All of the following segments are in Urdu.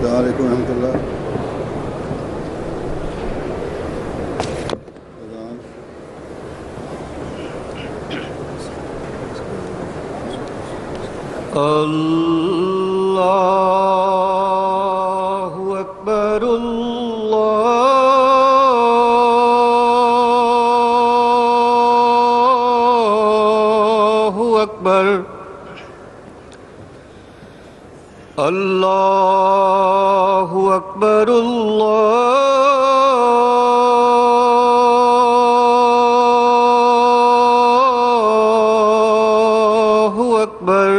السلام علیکم ورحمۃ اللہ. اللہ اکبر اللہ اکبر اللہ اکبر اللہ اکبر.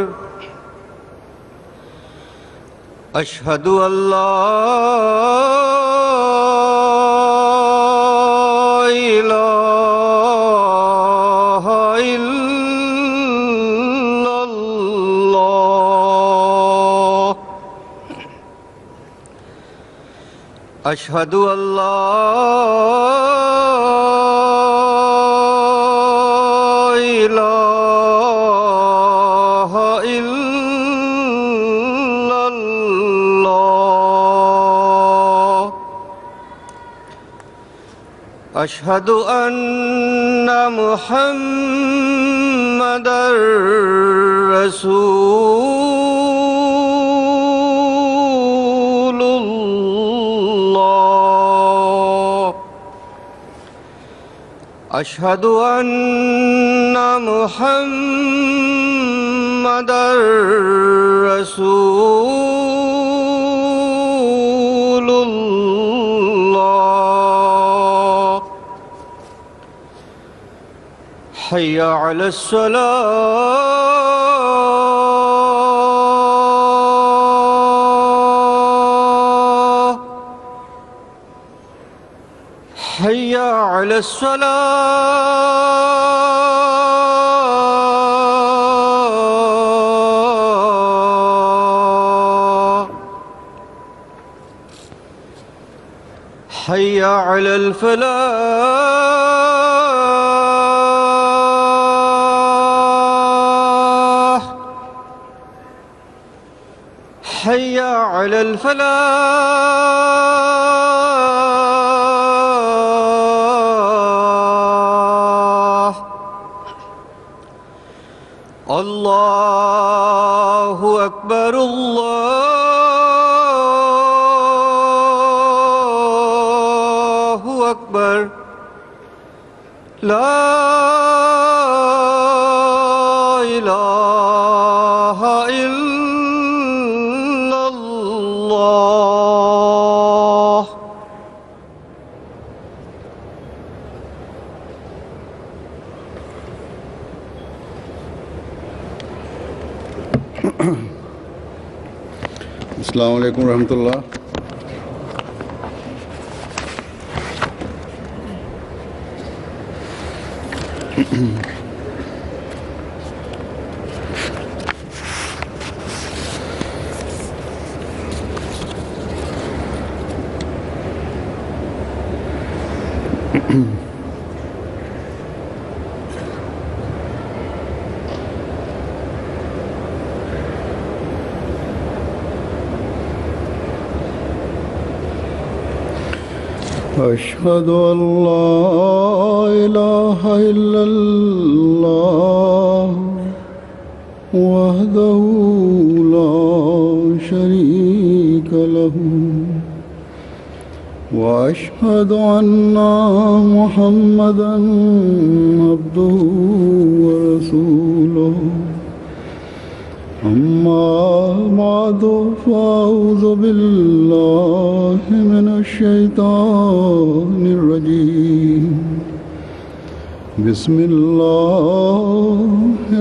اشہد ان لا الہ الا اللہ. اشہد ان لا الہ الا اللہ. اشہد ان محمدا رسول اللہ. اشہد ان محمدا رسول اللہ. حی علی الصلاة حی علی الصلاة حی علی الفلاح حی علی الفلاح. اللہ اکبر اللہ اکبر. لا الہ الا اللہ. السلام علیکم ورحمۃ اللہ. أشهد أن لا إله إلا الله وحده لا شريك له وأشهد أن محمدا عبده ورسوله. أما بعد فأعوذ بالله من الشيطان الرجيم. بسم الله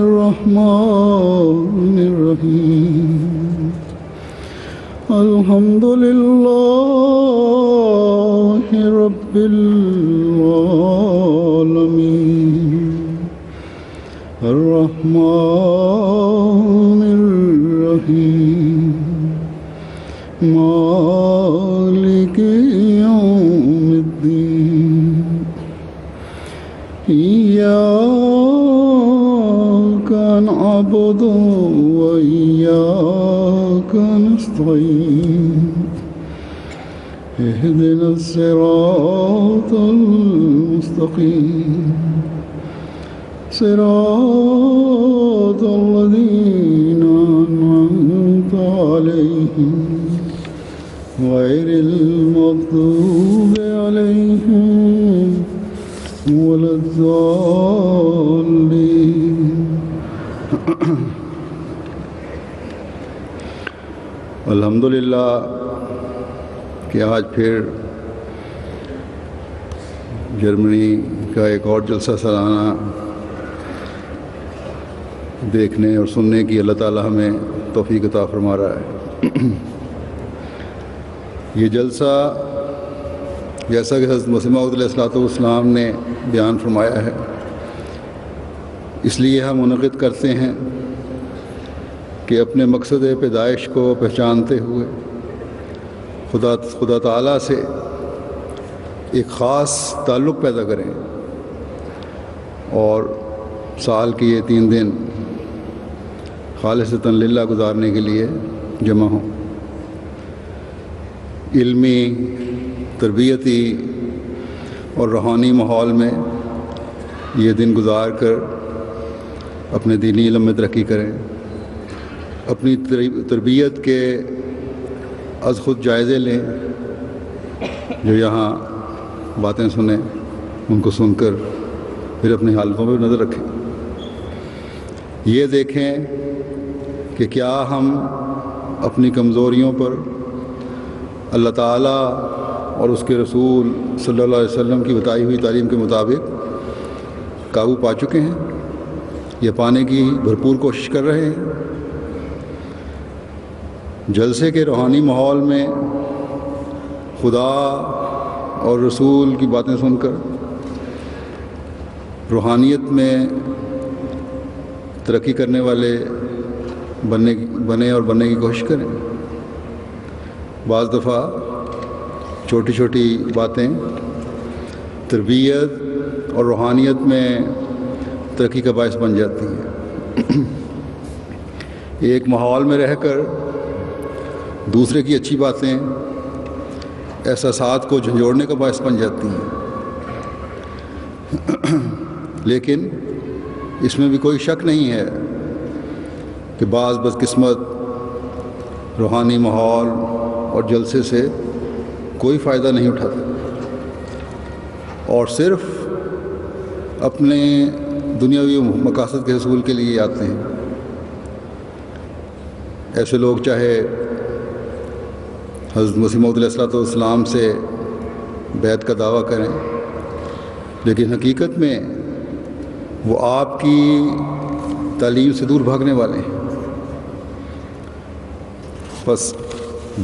الرحمن الرحيم. الحمد لله رب العالمين. الرحمن الرحيم. مالك يوم الدين. إياك نعبد وإياك نستعين. اهدنا الصراط المستقيم صراط الذين أنعمت عليهم غير المغضوب عليهم ولا الضالين الحمدللہ کہ آج پھر جرمنی کا ایک اور جلسہ سالانہ دیکھنے اور سننے کی اللہ تعالیٰ ہمیں توفیق عطا فرما رہا ہے۔ یہ جلسہ جیسا کہ حضرت مسیح موعود علیہ السلام نے بیان فرمایا ہے، اس لیے ہم منعقد کرتے ہیں کہ اپنے مقصد پیدائش کو پہچانتے ہوئے خدا تعالیٰ سے ایک خاص تعلق پیدا کریں اور سال کے یہ 3 دن خالصتاً للہ گزارنے کے لیے جمع ہوں۔ علمی، تربیتی اور روحانی ماحول میں یہ دن گزار کر اپنے دینی علم میں ترقی کریں، اپنی تربیت کے از خود جائزے لیں، جو یہاں باتیں سنیں ان کو سن کر پھر اپنی حالتوں پہ نظر رکھیں، یہ دیکھیں کہ کیا ہم اپنی کمزوریوں پر اللہ تعالیٰ اور اس کے رسول صلی اللہ علیہ وسلم کی بتائی ہوئی تعلیم کے مطابق قابو پا چکے ہیں یا پانے کی بھرپور کوشش کر رہے ہیں۔ جلسے کے روحانی ماحول میں خدا اور رسول کی باتیں سن کر روحانیت میں ترقی کرنے والے بنے اور بننے کی کوشش کریں۔ بعض دفعہ چھوٹی چھوٹی باتیں تربیت اور روحانیت میں ترقی کا باعث بن جاتی ہیں۔ ایک ماحول میں رہ کر دوسرے کی اچھی باتیں احساسات کو جھنجھوڑنے کا باعث بن جاتی ہیں، لیکن اس میں بھی کوئی شک نہیں ہے کہ بعض بدقسمت روحانی ماحول اور جلسے سے کوئی فائدہ نہیں اٹھاتا اور صرف اپنے دنیاوی مقاصد کے حصول کے لیے آتے ہیں۔ ایسے لوگ چاہے حضرت مسیح موعود علیہ السلام سے بیعت کا دعویٰ کریں، لیکن حقیقت میں وہ آپ کی تعلیم سے دور بھاگنے والے ہیں۔ بس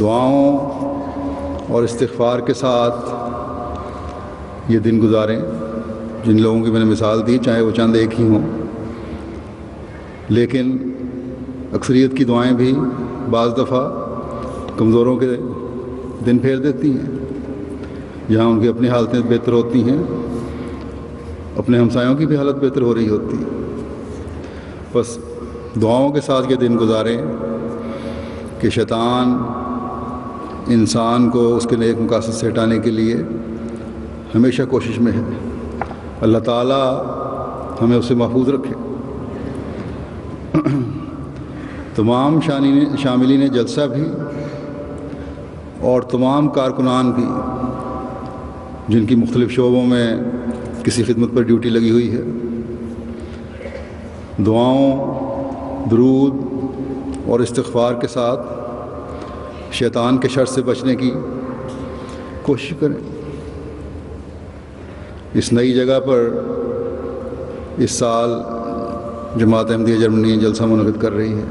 دعاؤں اور استغفار کے ساتھ یہ دن گزاریں۔ جن لوگوں کی میں نے مثال دی چاہے وہ چند ایک ہی ہوں، لیکن اکثریت کی دعائیں بھی بعض دفعہ کمزوروں کے دن پھیر دیتی ہیں، جہاں ان کی اپنی حالتیں بہتر ہوتی ہیں، اپنے ہمسایوں کی بھی حالت بہتر ہو رہی ہوتی ہے۔ بس دعاؤں کے ساتھ یہ دن گزاریں کہ شیطان انسان کو اس کے نیک مقاصد سے ہٹانے کے لیے ہمیشہ کوشش میں ہے۔ اللہ تعالیٰ ہمیں اسے محفوظ رکھے۔ تمام شاملین جلسہ بھی اور تمام کارکنان بھی جن کی مختلف شعبوں میں کسی خدمت پر ڈیوٹی لگی ہوئی ہے، دعاؤں، درود اور استغفار کے ساتھ شیطان کے شر سے بچنے کی کوشش کریں۔ اس نئی جگہ پر اس سال جماعت احمدیہ جرمنی جلسہ منعقد کر رہی ہے،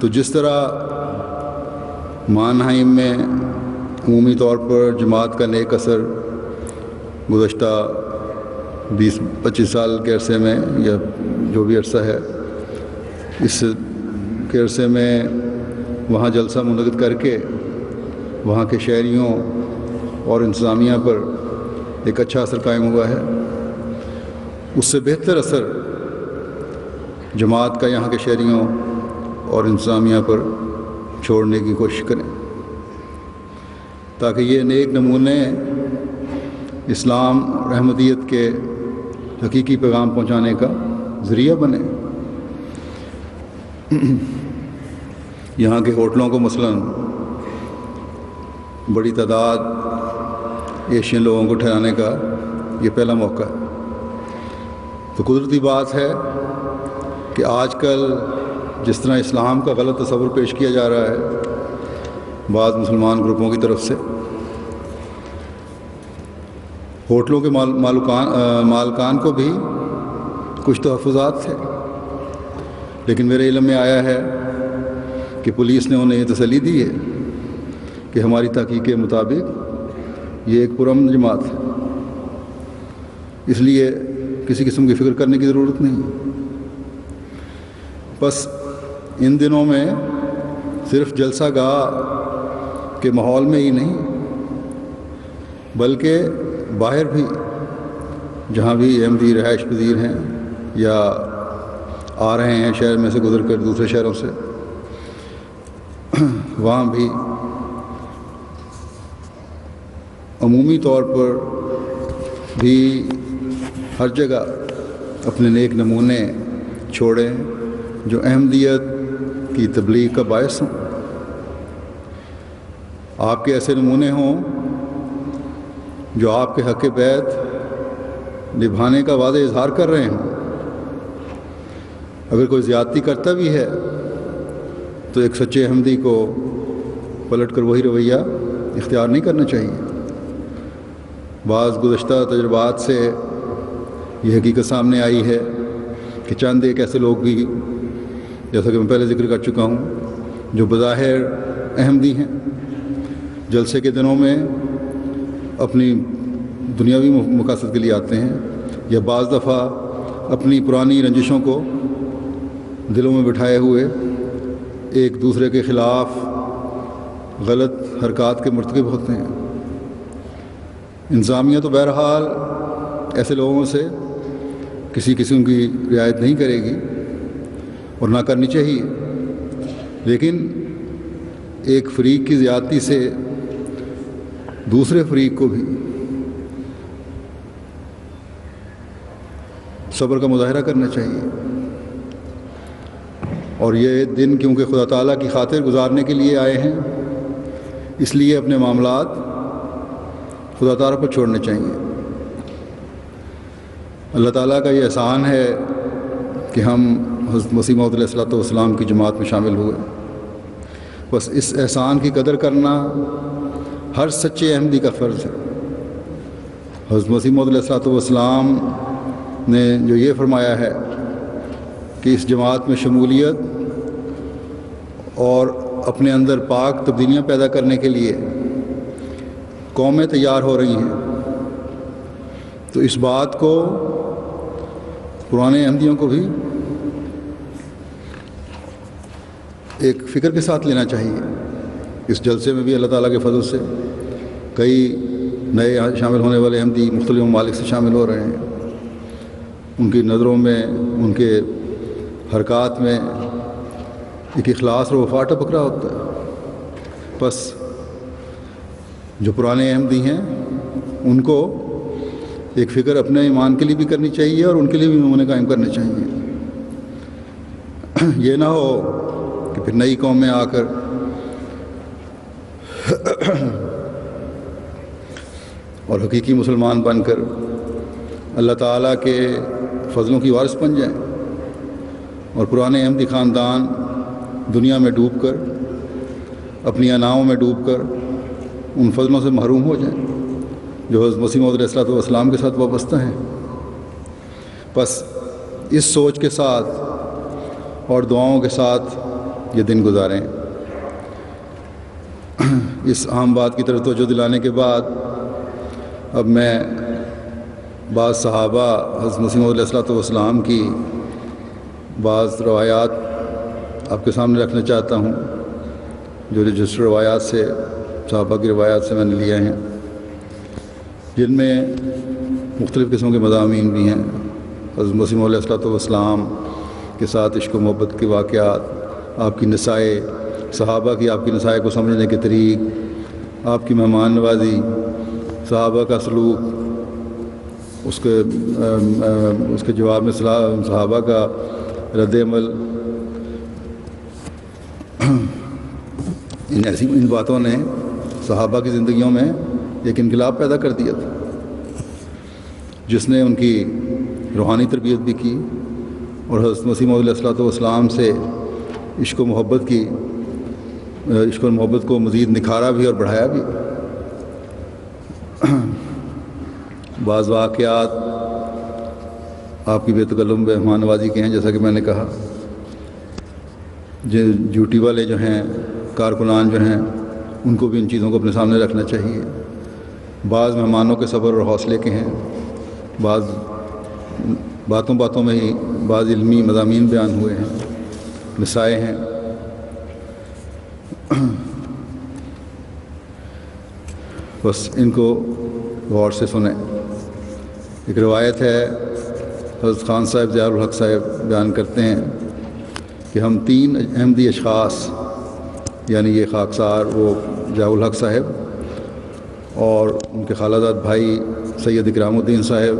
تو جس طرح مانہائم میں عمومی طور پر جماعت کا نیک اثر گزشتہ 20-25 سال کے عرصے میں یا جو بھی عرصہ ہے اس کے عرصے میں وہاں جلسہ منعقد کر کے وہاں کے شہریوں اور انتظامیہ پر ایک اچھا اثر قائم ہوا ہے، اس سے بہتر اثر جماعت کا یہاں کے شہریوں اور انتظامیہ پر چھوڑنے کی کوشش کریں، تاکہ یہ نیک نمونے اسلام رحمتیت کے حقیقی پیغام پہنچانے کا ذریعہ بنے۔ یہاں کے ہوٹلوں کو مثلاً بڑی تعداد ایشین لوگوں کو ٹھہرانے کا یہ پہلا موقع ہے۔ تو قدرتی بات ہے کہ آج کل جس طرح اسلام کا غلط تصور پیش کیا جا رہا ہے بعض مسلمان گروپوں کی طرف سے، ہوٹلوں کے مالکان کو بھی کچھ تحفظات تھے، لیکن میرے علم میں آیا ہے کہ پولیس نے انہیں یہ تسلی دی ہے کہ ہماری تحقیق کے مطابق یہ ایک پرامن جماعت ہے، اس لیے کسی قسم کی فکر کرنے کی ضرورت نہیں۔ بس ان دنوں میں صرف جلسہ گاہ کے ماحول میں ہی نہیں بلکہ باہر بھی، جہاں بھی احمدی رہائش پذیر ہیں یا آ رہے ہیں شہر میں سے گزر کر دوسرے شہروں سے، وہاں بھی عمومی طور پر بھی ہر جگہ اپنے نیک نمونے چھوڑیں جو احمدیت کی تبلیغ کا باعث ہوں۔ آپ کے ایسے نمونے ہوں جو آپ کے حق بیعت نبھانے کا واضح اظہار کر رہے ہوں۔ اگر کوئی زیادتی کرتا بھی ہے تو ایک سچے احمدی کو پلٹ کر وہی رویہ اختیار نہیں کرنا چاہیے۔ بعض گزشتہ تجربات سے یہ حقیقت سامنے آئی ہے کہ چند ایک ایسے لوگ بھی، جیسا کہ میں پہلے ذکر کر چکا ہوں، جو بظاہر احمدی ہیں، جلسے کے دنوں میں اپنی دنیاوی مقاصد کے لیے آتے ہیں، یا بعض دفعہ اپنی پرانی رنجشوں کو دلوں میں بٹھائے ہوئے ایک دوسرے کے خلاف غلط حرکات کے مرتکب ہوتے ہیں۔ انتظامیہ تو بہرحال ایسے لوگوں سے کسی قسم کی رعایت نہیں کرے گی اور نہ کرنی چاہیے، لیکن ایک فریق کی زیادتی سے دوسرے فریق کو بھی صبر کا مظاہرہ کرنا چاہیے۔ اور یہ دن کیونکہ خدا تعالیٰ کی خاطر گزارنے کے لیے آئے ہیں، اس لیے اپنے معاملات خدا تعالیٰ پر چھوڑنے چاہیے۔ اللہ تعالیٰ کا یہ احسان ہے کہ ہم حضرت مسیح موعود علیہ الصلوۃ والسلام کی جماعت میں شامل ہوئے۔ بس اس احسان کی قدر کرنا ہر سچے احمدی کا فرض ہے۔ حضرت مسیح موعود علیہ الصلوۃ والسلام نے جو یہ فرمایا ہے کہ اس جماعت میں شمولیت اور اپنے اندر پاک تبدیلیاں پیدا کرنے کے لیے قومیں تیار ہو رہی ہیں، تو اس بات کو پرانے احمدیوں کو بھی ایک فکر کے ساتھ لینا چاہیے۔ اس جلسے میں بھی اللہ تعالیٰ کے فضل سے کئی نئے شامل ہونے والے احمدی مختلف ممالک سے شامل ہو رہے ہیں۔ ان کی نظروں میں، ان کے حرکات میں ایک اخلاص اور وفا ٹپک رہا ہوتا ہے۔ بس جو پرانے احمدی ہیں ان کو ایک فکر اپنے ایمان کے لیے بھی کرنی چاہیے اور ان کے لیے بھی نمونے قائم کرنے چاہیے۔ یہ نہ ہو کہ پھر نئی قومیں آ کر اور حقیقی مسلمان بن کر اللہ تعالیٰ کے فضلوں کی وارث بن جائیں، اور پرانے احمدی خاندان دنیا میں ڈوب کر، اپنی اناؤں میں ڈوب کر ان فضلوں سے محروم ہو جائیں جو حضرت مسیح موعود علیہ الصلوۃ والسلام کے ساتھ وابستہ ہیں۔ بس اس سوچ کے ساتھ اور دعاؤں کے ساتھ یہ دن گزاریں۔ اس اہم بات کی طرف توجہ دلانے کے بعد اب میں بعض صحابہ حضرت مسیح موعود علیہ الصلوۃ والسلام کی بعض روایات آپ کے سامنے رکھنا چاہتا ہوں، جو رجسٹر روایات سے، صحابہ کی روایات سے میں نے لیے ہیں، جن میں مختلف قسم کے مضامین بھی ہیں۔ حضرت مسیح موعود علیہ الصلوۃ والسلام کے ساتھ عشق و محبت کے واقعات، آپ کی نسائے صحابہ کی آپ کی نصائح کو سمجھنے کے طریق، آپ کی مہمان نوازی، صحابہ کا سلوک، اس کے جواب میں صحابہ کا رد عمل، ان باتوں نے صحابہ کی زندگیوں میں ایک انقلاب پیدا کر دیا تھا، جس نے ان کی روحانی تربیت بھی کی اور حضرت مسیح موعود علیہ الصلوۃ والسلام سے عشق و محبت کو مزید نکھارا بھی اور بڑھایا بھی۔ بعض واقعات آپ کی بے تکلم مہمان نوازی کے ہیں، جیسا کہ میں نے کہا، ڈیوٹی والے جو ہیں، کارکنان جو ہیں، ان کو بھی ان چیزوں کو اپنے سامنے رکھنا چاہیے۔ بعض مہمانوں کے صبر اور حوصلے کے ہیں، بعض باتوں میں ہی بعض علمی مضامین بیان ہوئے ہیں، نصائح ہیں۔ بس ان کو غور سے سنیں۔ ایک روایت ہے، حضرت خان صاحب ضیاء الحق صاحب بیان کرتے ہیں کہ ہم 3 احمدی اشخاص، یعنی یہ خاکسار وہ ضیاء الحق صاحب اور ان کے خالہ زاد بھائی سید اکرام الدین صاحب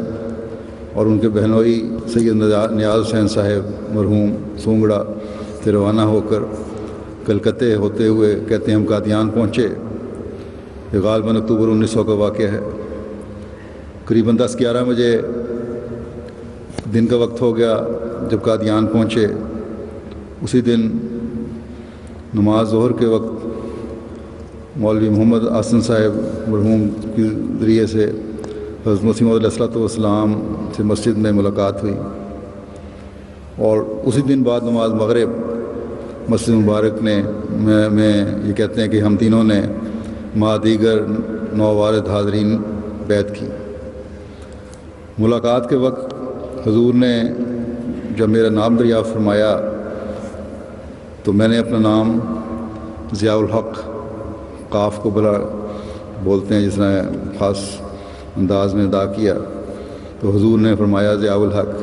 اور ان کے بہنوئی سید نیاز حسین صاحب مرحوم سونگڑا سے روانہ ہو کر کلکتے ہوتے ہوئے کہتے ہیں ہم قادیان پہنچے۔ یہ غالباً اکتوبر 1900 کا واقعہ ہے۔ قریباً 10-11 بجے دن کا وقت ہو گیا جب قادیان پہنچے۔ اسی دن نماز ظہر کے وقت مولوی محمد آسن صاحب مرحوم کے ذریعے سے حضرت مسیح موعود علیہ الصلوۃ والسلام سے مسجد میں ملاقات ہوئی، اور اسی دن بعد نماز مغرب مسجد مبارک میں یہ کہتے ہیں کہ ہم تینوں نے مع دیگر نووارد حاضرین بیعت کی۔ ملاقات کے وقت حضور نے جب میرا نام دریافت فرمایا تو میں نے اپنا نام ضیاء الحق، قاف کو بلا بولتے ہیں جس نے خاص انداز میں ادا کیا، تو حضور نے فرمایا ضیاء الحق،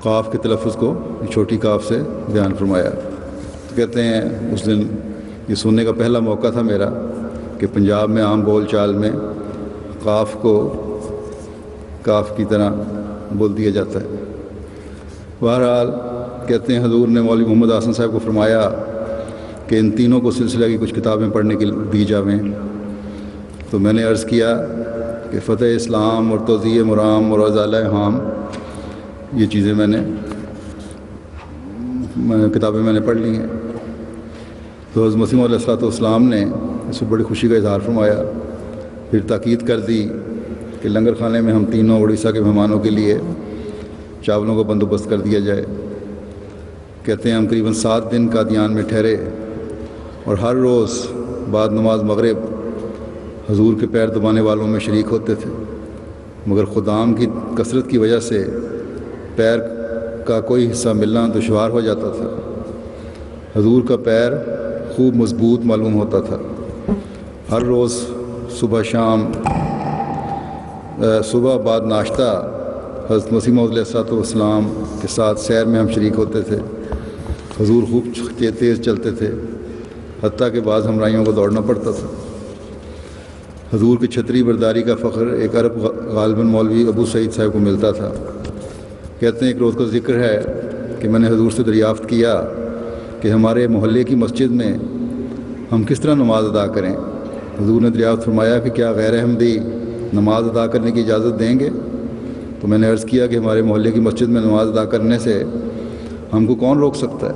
قاف کے تلفظ کو چھوٹی قاف سے بیان فرمایا۔ تو کہتے ہیں اس دن یہ سننے کا پہلا موقع تھا میرا کہ پنجاب میں عام بول چال میں قاف کو قاف کی طرح بول دیا جاتا ہے۔ بہرحال کہتے ہیں حضور نے مولوی محمد آسن صاحب کو فرمایا کہ ان تینوں کو سلسلہ کی کچھ کتابیں پڑھنے کے دی جاویں۔ تو میں نے عرض کیا کہ فتح اسلام اور توضیح مرام اور ازالہ ہام، یہ چیزیں کتابیں میں نے پڑھ لی ہیں۔ تو حضرت مسیح علیہ الصلوۃ والسلام نے اس سے بڑی خوشی کا اظہار فرمایا، پھر تاکید کر دی کہ لنگر خانے میں ہم تینوں اڑیسہ کے مہمانوں کے لیے چاولوں کا بندوبست کر دیا جائے۔ کہتے ہیں ہم قریباً 7 دن قادیان میں ٹھہرے، اور ہر روز بعد نماز مغرب حضور کے پیر دبانے والوں میں شریک ہوتے تھے، مگر خدام کی کثرت کی وجہ سے پیر کا کوئی حصہ ملنا دشوار ہو جاتا تھا۔ حضور کا پیر خوب مضبوط معلوم ہوتا تھا۔ ہر روز صبح بعد ناشتہ حضرت مسیح موعود علیہ الصلوۃ والسلام کے ساتھ سیر میں ہم شریک ہوتے تھے۔ حضور خوب تیز چلتے تھے، حتیٰ کہ بعض ہمراہیوں کو دوڑنا پڑتا تھا۔ حضور کی چھتری برداری کا فخر ایک عرب غالباً مولوی ابو سعید صاحب کو ملتا تھا۔ کہتے ہیں ایک روز کا ذکر ہے کہ میں نے حضور سے دریافت کیا کہ ہمارے محلے کی مسجد میں ہم کس طرح نماز ادا کریں۔ حضور نے دریافت فرمایا کہ کیا غیر احمدی نماز ادا کرنے کی اجازت دیں گے؟ تو میں نے عرض کیا کہ ہمارے محلے کی مسجد میں نماز ادا کرنے سے ہم کو کون روک سکتا ہے؟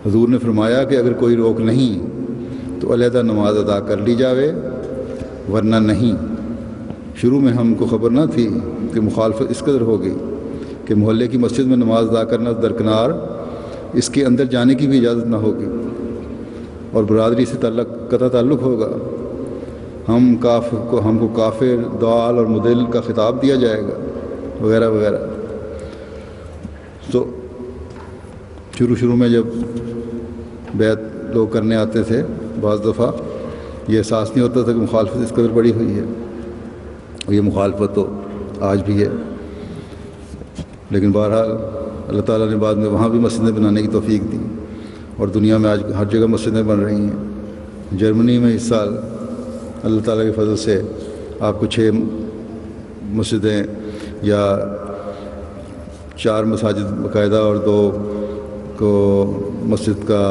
حضور نے فرمایا کہ اگر کوئی روک نہیں تو علیحدہ نماز ادا کر لی جاوے، ورنہ نہیں۔ شروع میں ہم کو خبر نہ تھی کہ مخالفت اس قدر ہوگی کہ محلے کی مسجد میں نماز ادا کرنا درکنار، اس کے اندر جانے کی بھی اجازت نہ ہوگی، اور برادری سے قطع تعلق ہوگا۔ ہم کو کافر، ضال اور مضل کا خطاب دیا جائے گا، وغیرہ وغیرہ۔ تو شروع میں جب بیعت لوگ کرنے آتے تھے، بعض دفعہ یہ احساس نہیں ہوتا تھا کہ مخالفت اس قدر بڑی ہوئی ہے، اور یہ مخالفت تو آج بھی ہے۔ لیکن بہرحال اللہ تعالیٰ نے بعد میں وہاں بھی مسجدیں بنانے کی توفیق دی۔ اور دنیا میں آج ہر جگہ مسجدیں بن رہی ہیں۔ جرمنی میں اس سال اللہ تعالیٰ کے فضل سے آپ کو 6 مسجدیں یا 4 مساجد باقاعدہ اور 2 کو مسجد کا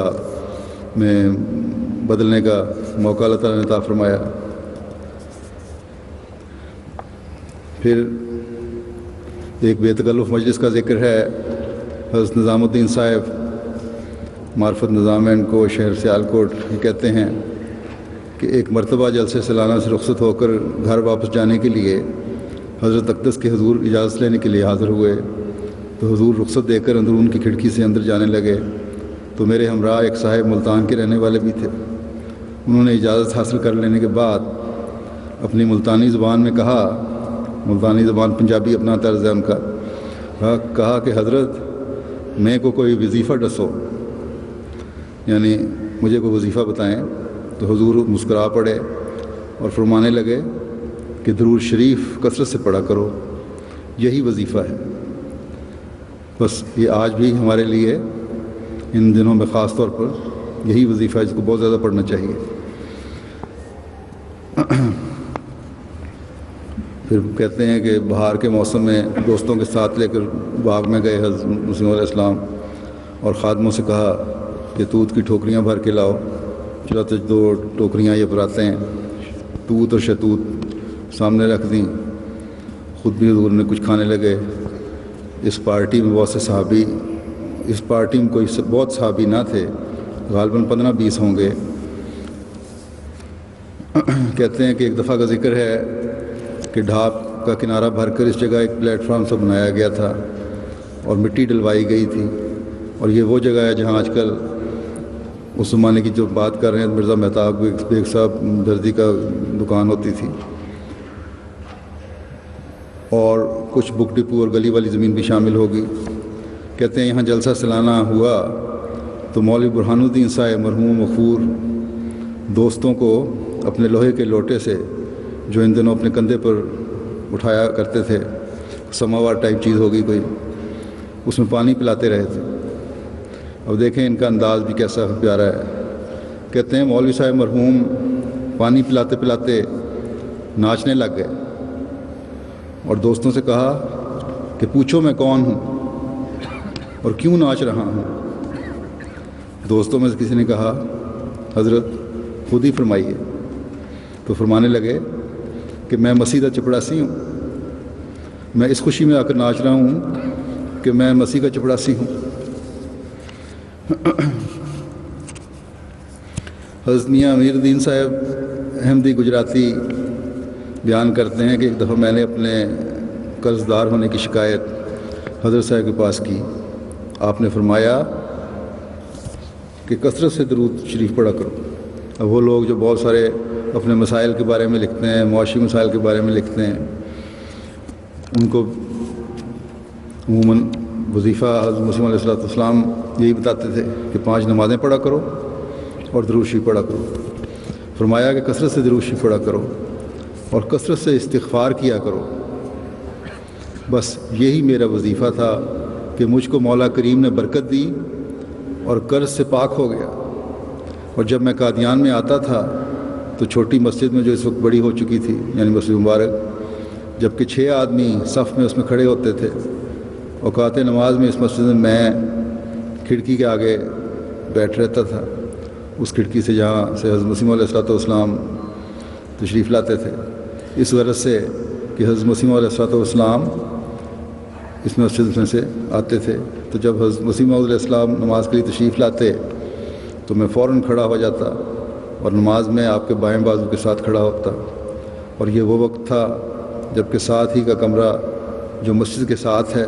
میں بدلنے کا موقع اللہ تعالیٰ نے عطا فرمایا۔ پھر ایک بے تکلف مجلس کا ذکر ہے۔ حضرت نظام الدین صاحب معرفت نظام اینڈ کو شہر سیالکوٹ یہ کہتے ہیں کہ ایک مرتبہ جلسے سالانہ سے رخصت ہو کر گھر واپس جانے کے لیے حضرت اقدس کے حضور اجازت لینے کے لیے حاضر ہوئے، تو حضور رخصت دے کر اندرون کی کھڑکی سے اندر جانے لگے، تو میرے ہمراہ ایک صاحب ملتان کے رہنے والے بھی تھے۔ انہوں نے اجازت حاصل کر لینے کے بعد اپنی ملتانی زبان میں کہا، ملتانی زبان پنجابی اپنا طرز ہے ان کا، کہا کہ حضرت میں کو کوئی وظیفہ ڈسو، یعنی مجھے کوئی وظیفہ بتائیں۔ تو حضور مسکرا پڑے اور فرمانے لگے کہ درود شریف کثرت سے پڑھا کرو، یہی وظیفہ ہے۔ بس یہ آج بھی ہمارے لیے ان دنوں میں خاص طور پر یہی وظیفہ ہے جس کو بہت زیادہ پڑھنا چاہیے۔ پھر کہتے ہیں کہ بہار کے موسم میں دوستوں کے ساتھ لے کر باغ میں گئے حضرت مسیح علیہ السلام اور خادموں سے کہا کہ توت کی ٹوکریاں بھر کے لاؤ۔ چنانچہ 2 ٹوکریاں یہ بھراتے ہیں، توت اور شتوت سامنے رکھ دیں، خود بھی حضور نے کچھ کھانے لگے۔ اس پارٹی میں بہت سے صحابی، اس پارٹی میں کوئی بہت صحابی نہ تھے، غالباً 15-20 ہوں گے۔ کہتے ہیں کہ ایک دفعہ کا ذکر ہے کہ ڈھاب کا کنارہ بھر کر اس جگہ ایک پلیٹ فارم سا بنایا گیا تھا اور مٹی ڈلوائی گئی تھی، اور یہ وہ جگہ ہے جہاں آج کل اس زمانے کی جو بات کر رہے ہیں مرزا مہتاب بیگ صاحب دردی کا دکان ہوتی تھی، اور کچھ بک ڈپو اور گلی والی زمین بھی شامل ہوگی۔ کہتے ہیں یہاں جلسہ سالانہ ہوا تو مولوی برہان الدین صاحب مرحوم مغفور دوستوں کو اپنے لوہے کے لوٹے سے، جو ان دنوں اپنے کندھے پر اٹھایا کرتے تھے، سماوار ٹائپ چیز ہوگی کوئی، اس میں پانی پلاتے رہے تھے۔ اب دیکھیں ان کا انداز بھی کیسا پیارا ہے۔ کہتے ہیں مولوی صاحب مرحوم پانی پلاتے پلاتے ناچنے لگ گئے اور دوستوں سے کہا کہ پوچھو میں کون ہوں اور کیوں ناچ رہا ہوں۔ دوستوں میں سے کسی نے کہا حضرت خود ہی فرمائیے۔ تو فرمانے لگے کہ میں مسیح کا چپڑاسی ہوں، میں اس خوشی میں آ کر ناچ رہا ہوں کہ میں مسیح کا چپڑاسی ہوں۔ حضرت میاں امیر الدین صاحب احمدی گجراتی بیان کرتے ہیں کہ ایک دفعہ میں نے اپنے قرض دار ہونے کی شکایت حضرت صاحب کے پاس کی۔ آپ نے فرمایا کہ کثرت سے درود شریف پڑھا کرو۔ اب وہ لوگ جو بہت سارے اپنے مسائل کے بارے میں لکھتے ہیں، معاشی مسائل کے بارے میں لکھتے ہیں، ان کو عموماً وظیفہ حضرت مسیح علیہ السلام یہی بتاتے تھے کہ 5 نمازیں پڑھا کرو اور درود شریف پڑھا کرو۔ فرمایا کہ کثرت سے درود شریف پڑھا کرو اور کثرت سے استغفار کیا کرو۔ بس یہی میرا وظیفہ تھا کہ مجھ کو مولا کریم نے برکت دی اور قرض سے پاک ہو گیا۔ اور جب میں قادیان میں آتا تھا تو چھوٹی مسجد میں جو اس وقت بڑی ہو چکی تھی، یعنی مسجد مبارک، جبکہ 6 آدمی صف میں اس میں کھڑے ہوتے تھے، اوقات نماز میں اس مسجد میں کھڑکی کے آگے بیٹھ رہتا تھا، اس کھڑکی سے جہاں سے حضرت مسیح علیہ السلام تشریف لاتے تھے، اس غرض سے کہ حضرت مسیح علیہ السلام اس مسجد میں سے آتے تھے۔ تو جب حضرت مسیح علیہ السلام نماز کے لیے تشریف لاتے تو میں فوراً کھڑا ہو جاتا اور نماز میں آپ کے بائیں بازو کے ساتھ کھڑا ہوتا، اور یہ وہ وقت تھا جب کہ ساتھ ہی کا کمرہ جو مسجد کے ساتھ ہے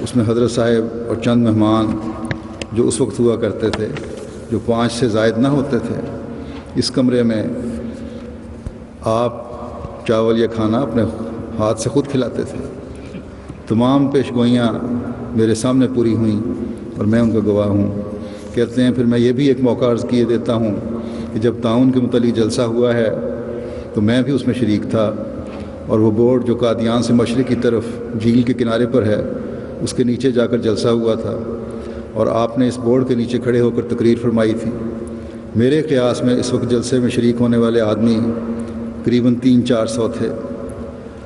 اس میں حضرت صاحب اور چند مہمان جو اس وقت ہوا کرتے تھے، جو 5 سے زائد نہ ہوتے تھے، اس کمرے میں آپ چاول یا کھانا اپنے ہاتھ سے خود کھلاتے تھے۔ تمام پیشگوئیاں میرے سامنے پوری ہوئیں اور میں ان کا گواہ ہوں۔ کہتے ہیں پھر میں یہ بھی ایک موقع عرض کیے دیتا ہوں کہ جب تعاون کے متعلق جلسہ ہوا ہے تو میں بھی اس میں شریک تھا، اور وہ بورڈ جو قادیان سے مشرق کی طرف جھیل کے کنارے پر ہے اس کے نیچے جا کر جلسہ ہوا تھا۔ اور آپ نے اس بورڈ کے نیچے کھڑے ہو کر تقریر فرمائی تھی۔ میرے قیاس میں اس وقت جلسے میں شریک ہونے والے آدمی قریباً 300-400 تھے،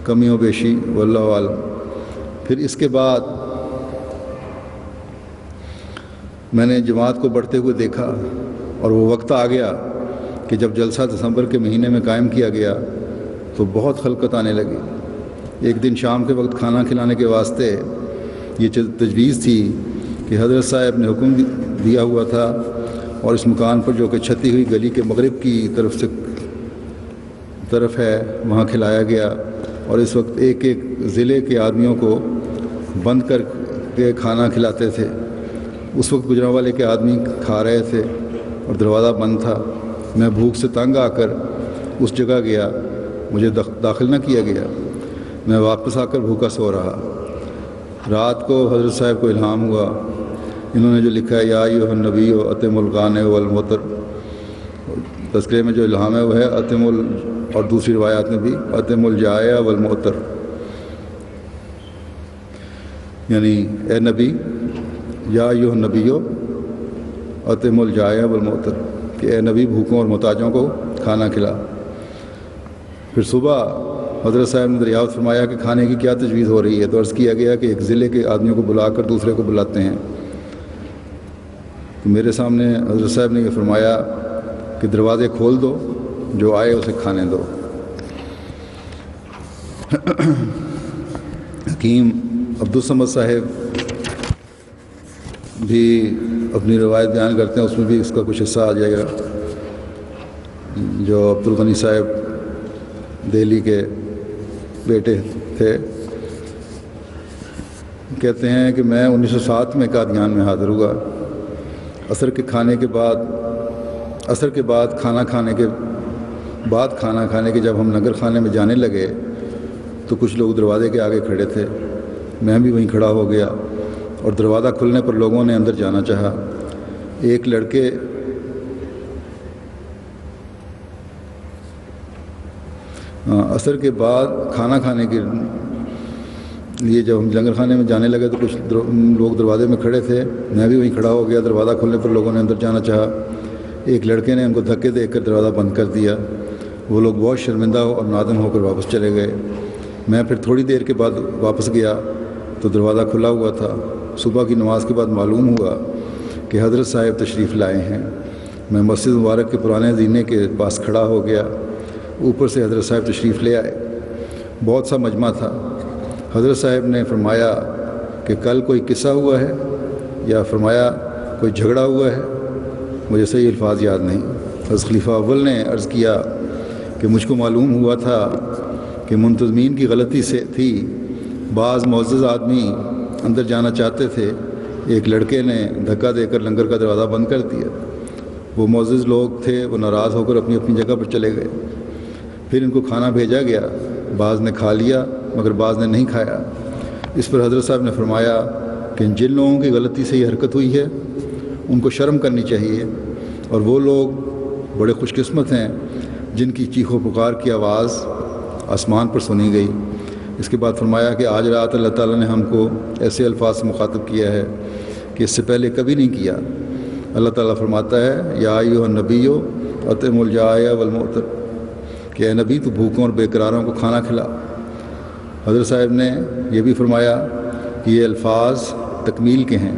کمی و بیشی واللہ عالم۔ پھر اس کے بعد میں نے جماعت کو بڑھتے ہوئے دیکھا، اور وہ وقت آ گیا کہ جب جلسہ دسمبر کے مہینے میں قائم کیا گیا تو بہت خلقت آنے لگی۔ ایک دن شام کے وقت کھانا کھلانے کے واسطے یہ تجویز تھی کہ حضرت صاحب نے حکم دیا ہوا تھا، اور اس مکان پر جو کہ چھتی ہوئی گلی کے مغرب کی طرف ہے وہاں کھلایا گیا، اور اس وقت ایک ایک ضلع کے آدمیوں کو بند کر کے کھانا کھلاتے تھے۔ اس وقت گجرانوالے کے آدمی کھا رہے تھے اور دروازہ بند تھا۔ میں بھوک سے تنگ آ کر اس جگہ گیا، مجھے داخل نہ کیا گیا۔ میں واپس آ کر بھوکا سو رہا۔ رات کو حضرت صاحب کو الہام ہوا، انہوں نے جو لکھا ہے یا ایھا النبی اتم الغانع والمطر، تذکرے میں جو الہام ہے وہ ہے اور دوسری روایات میں بھی اتم الجائع والمطر، یعنی اے نبی، یا ایھا النبی اتم الجائع والمطر، کہ اے نبی بھوکوں اور محتاجوں کو کھانا کھلا۔ پھر صبح حضرت صاحب نے دریافت فرمایا کہ کھانے کی کیا تجویز ہو رہی ہے، تو عرض کیا گیا کہ ایک ضلع کے آدمیوں کو بلا کر دوسرے کو بلاتے ہیں۔ تو میرے سامنے حضرت صاحب نے یہ فرمایا کہ دروازے کھول دو، جو آئے اسے کھانے دو۔ حکیم عبدالصمد صاحب بھی اپنی روایت بیان کرتے ہیں، اس میں بھی اس کا کچھ حصہ آ جائے گا۔ جو عبدالغنی صاحب دہلی کے بیٹے تھے، کہتے ہیں کہ میں 1907 میں قادیان میں حاضر ہوا۔ عصر کے بعد کھانا کھانے کے جب ہم لنگر خانے میں جانے لگے تو کچھ لوگ دروازے کے آگے کھڑے تھے، میں بھی وہیں کھڑا ہو گیا، اور دروازہ کھلنے پر لوگوں نے اندر جانا چاہا۔ ایک لڑکے عصر کے بعد کھانا کھانے کے لیے جب ہم لنگر خانے میں جانے لگے تو کچھ لوگ دروازے میں کھڑے تھے، میں بھی وہیں کھڑا ہو گیا، دروازہ کھلنے پر لوگوں نے اندر جانا چاہا۔ ایک لڑکے نے ان کو دھکے دے کر دروازہ بند کر دیا۔ وہ لوگ بہت شرمندہ اور نادم ہو کر واپس چلے گئے۔ میں پھر تھوڑی دیر کے بعد واپس گیا تو دروازہ کھلا ہوا تھا۔ صبح کی نماز کے بعد معلوم ہوا کہ حضرت صاحب تشریف لائے ہیں۔ میں مسجد مبارک کے پرانے زینے کے پاس کھڑا ہو گیا، اوپر سے حضرت صاحب تشریف لے آئے۔ بہت سا مجمع تھا۔ حضرت صاحب نے فرمایا کہ کل کوئی قصہ ہوا ہے، یا فرمایا کوئی جھگڑا ہوا ہے، مجھے صحیح الفاظ یاد نہیں۔ حضرت خلیفہ اول نے عرض کیا کہ مجھ کو معلوم ہوا تھا کہ منتظمین کی غلطی سے تھی، بعض معزز آدمی اندر جانا چاہتے تھے، ایک لڑکے نے دھکا دے کر لنگر کا دروازہ بند کر دیا۔ وہ معزز لوگ تھے، وہ ناراض ہو کر اپنی اپنی جگہ پر چلے گئے۔ پھر ان کو کھانا بھیجا گیا، بعض نے کھا لیا مگر بعض نے نہیں کھایا۔ اس پر حضرت صاحب نے فرمایا کہ جن لوگوں کی غلطی سے یہ حرکت ہوئی ہے ان کو شرم کرنی چاہیے، اور وہ لوگ بڑے خوش قسمت ہیں جن کی چیخ و پکار کی آواز آسمان پر سنی گئی۔ اس کے بعد فرمایا کہ آج رات اللہ تعالیٰ نے ہم کو ایسے الفاظ سے مخاطب کیا ہے کہ اس سے پہلے کبھی نہیں کیا۔ اللہ تعالیٰ فرماتا ہے یا ایھا النبی اتم الجائع والمطر، کہ اے نبی تو بھوکوں اور بے قراروں کو کھانا کھلا۔ حضرت صاحب نے یہ بھی فرمایا کہ یہ الفاظ تکمیل کے ہیں۔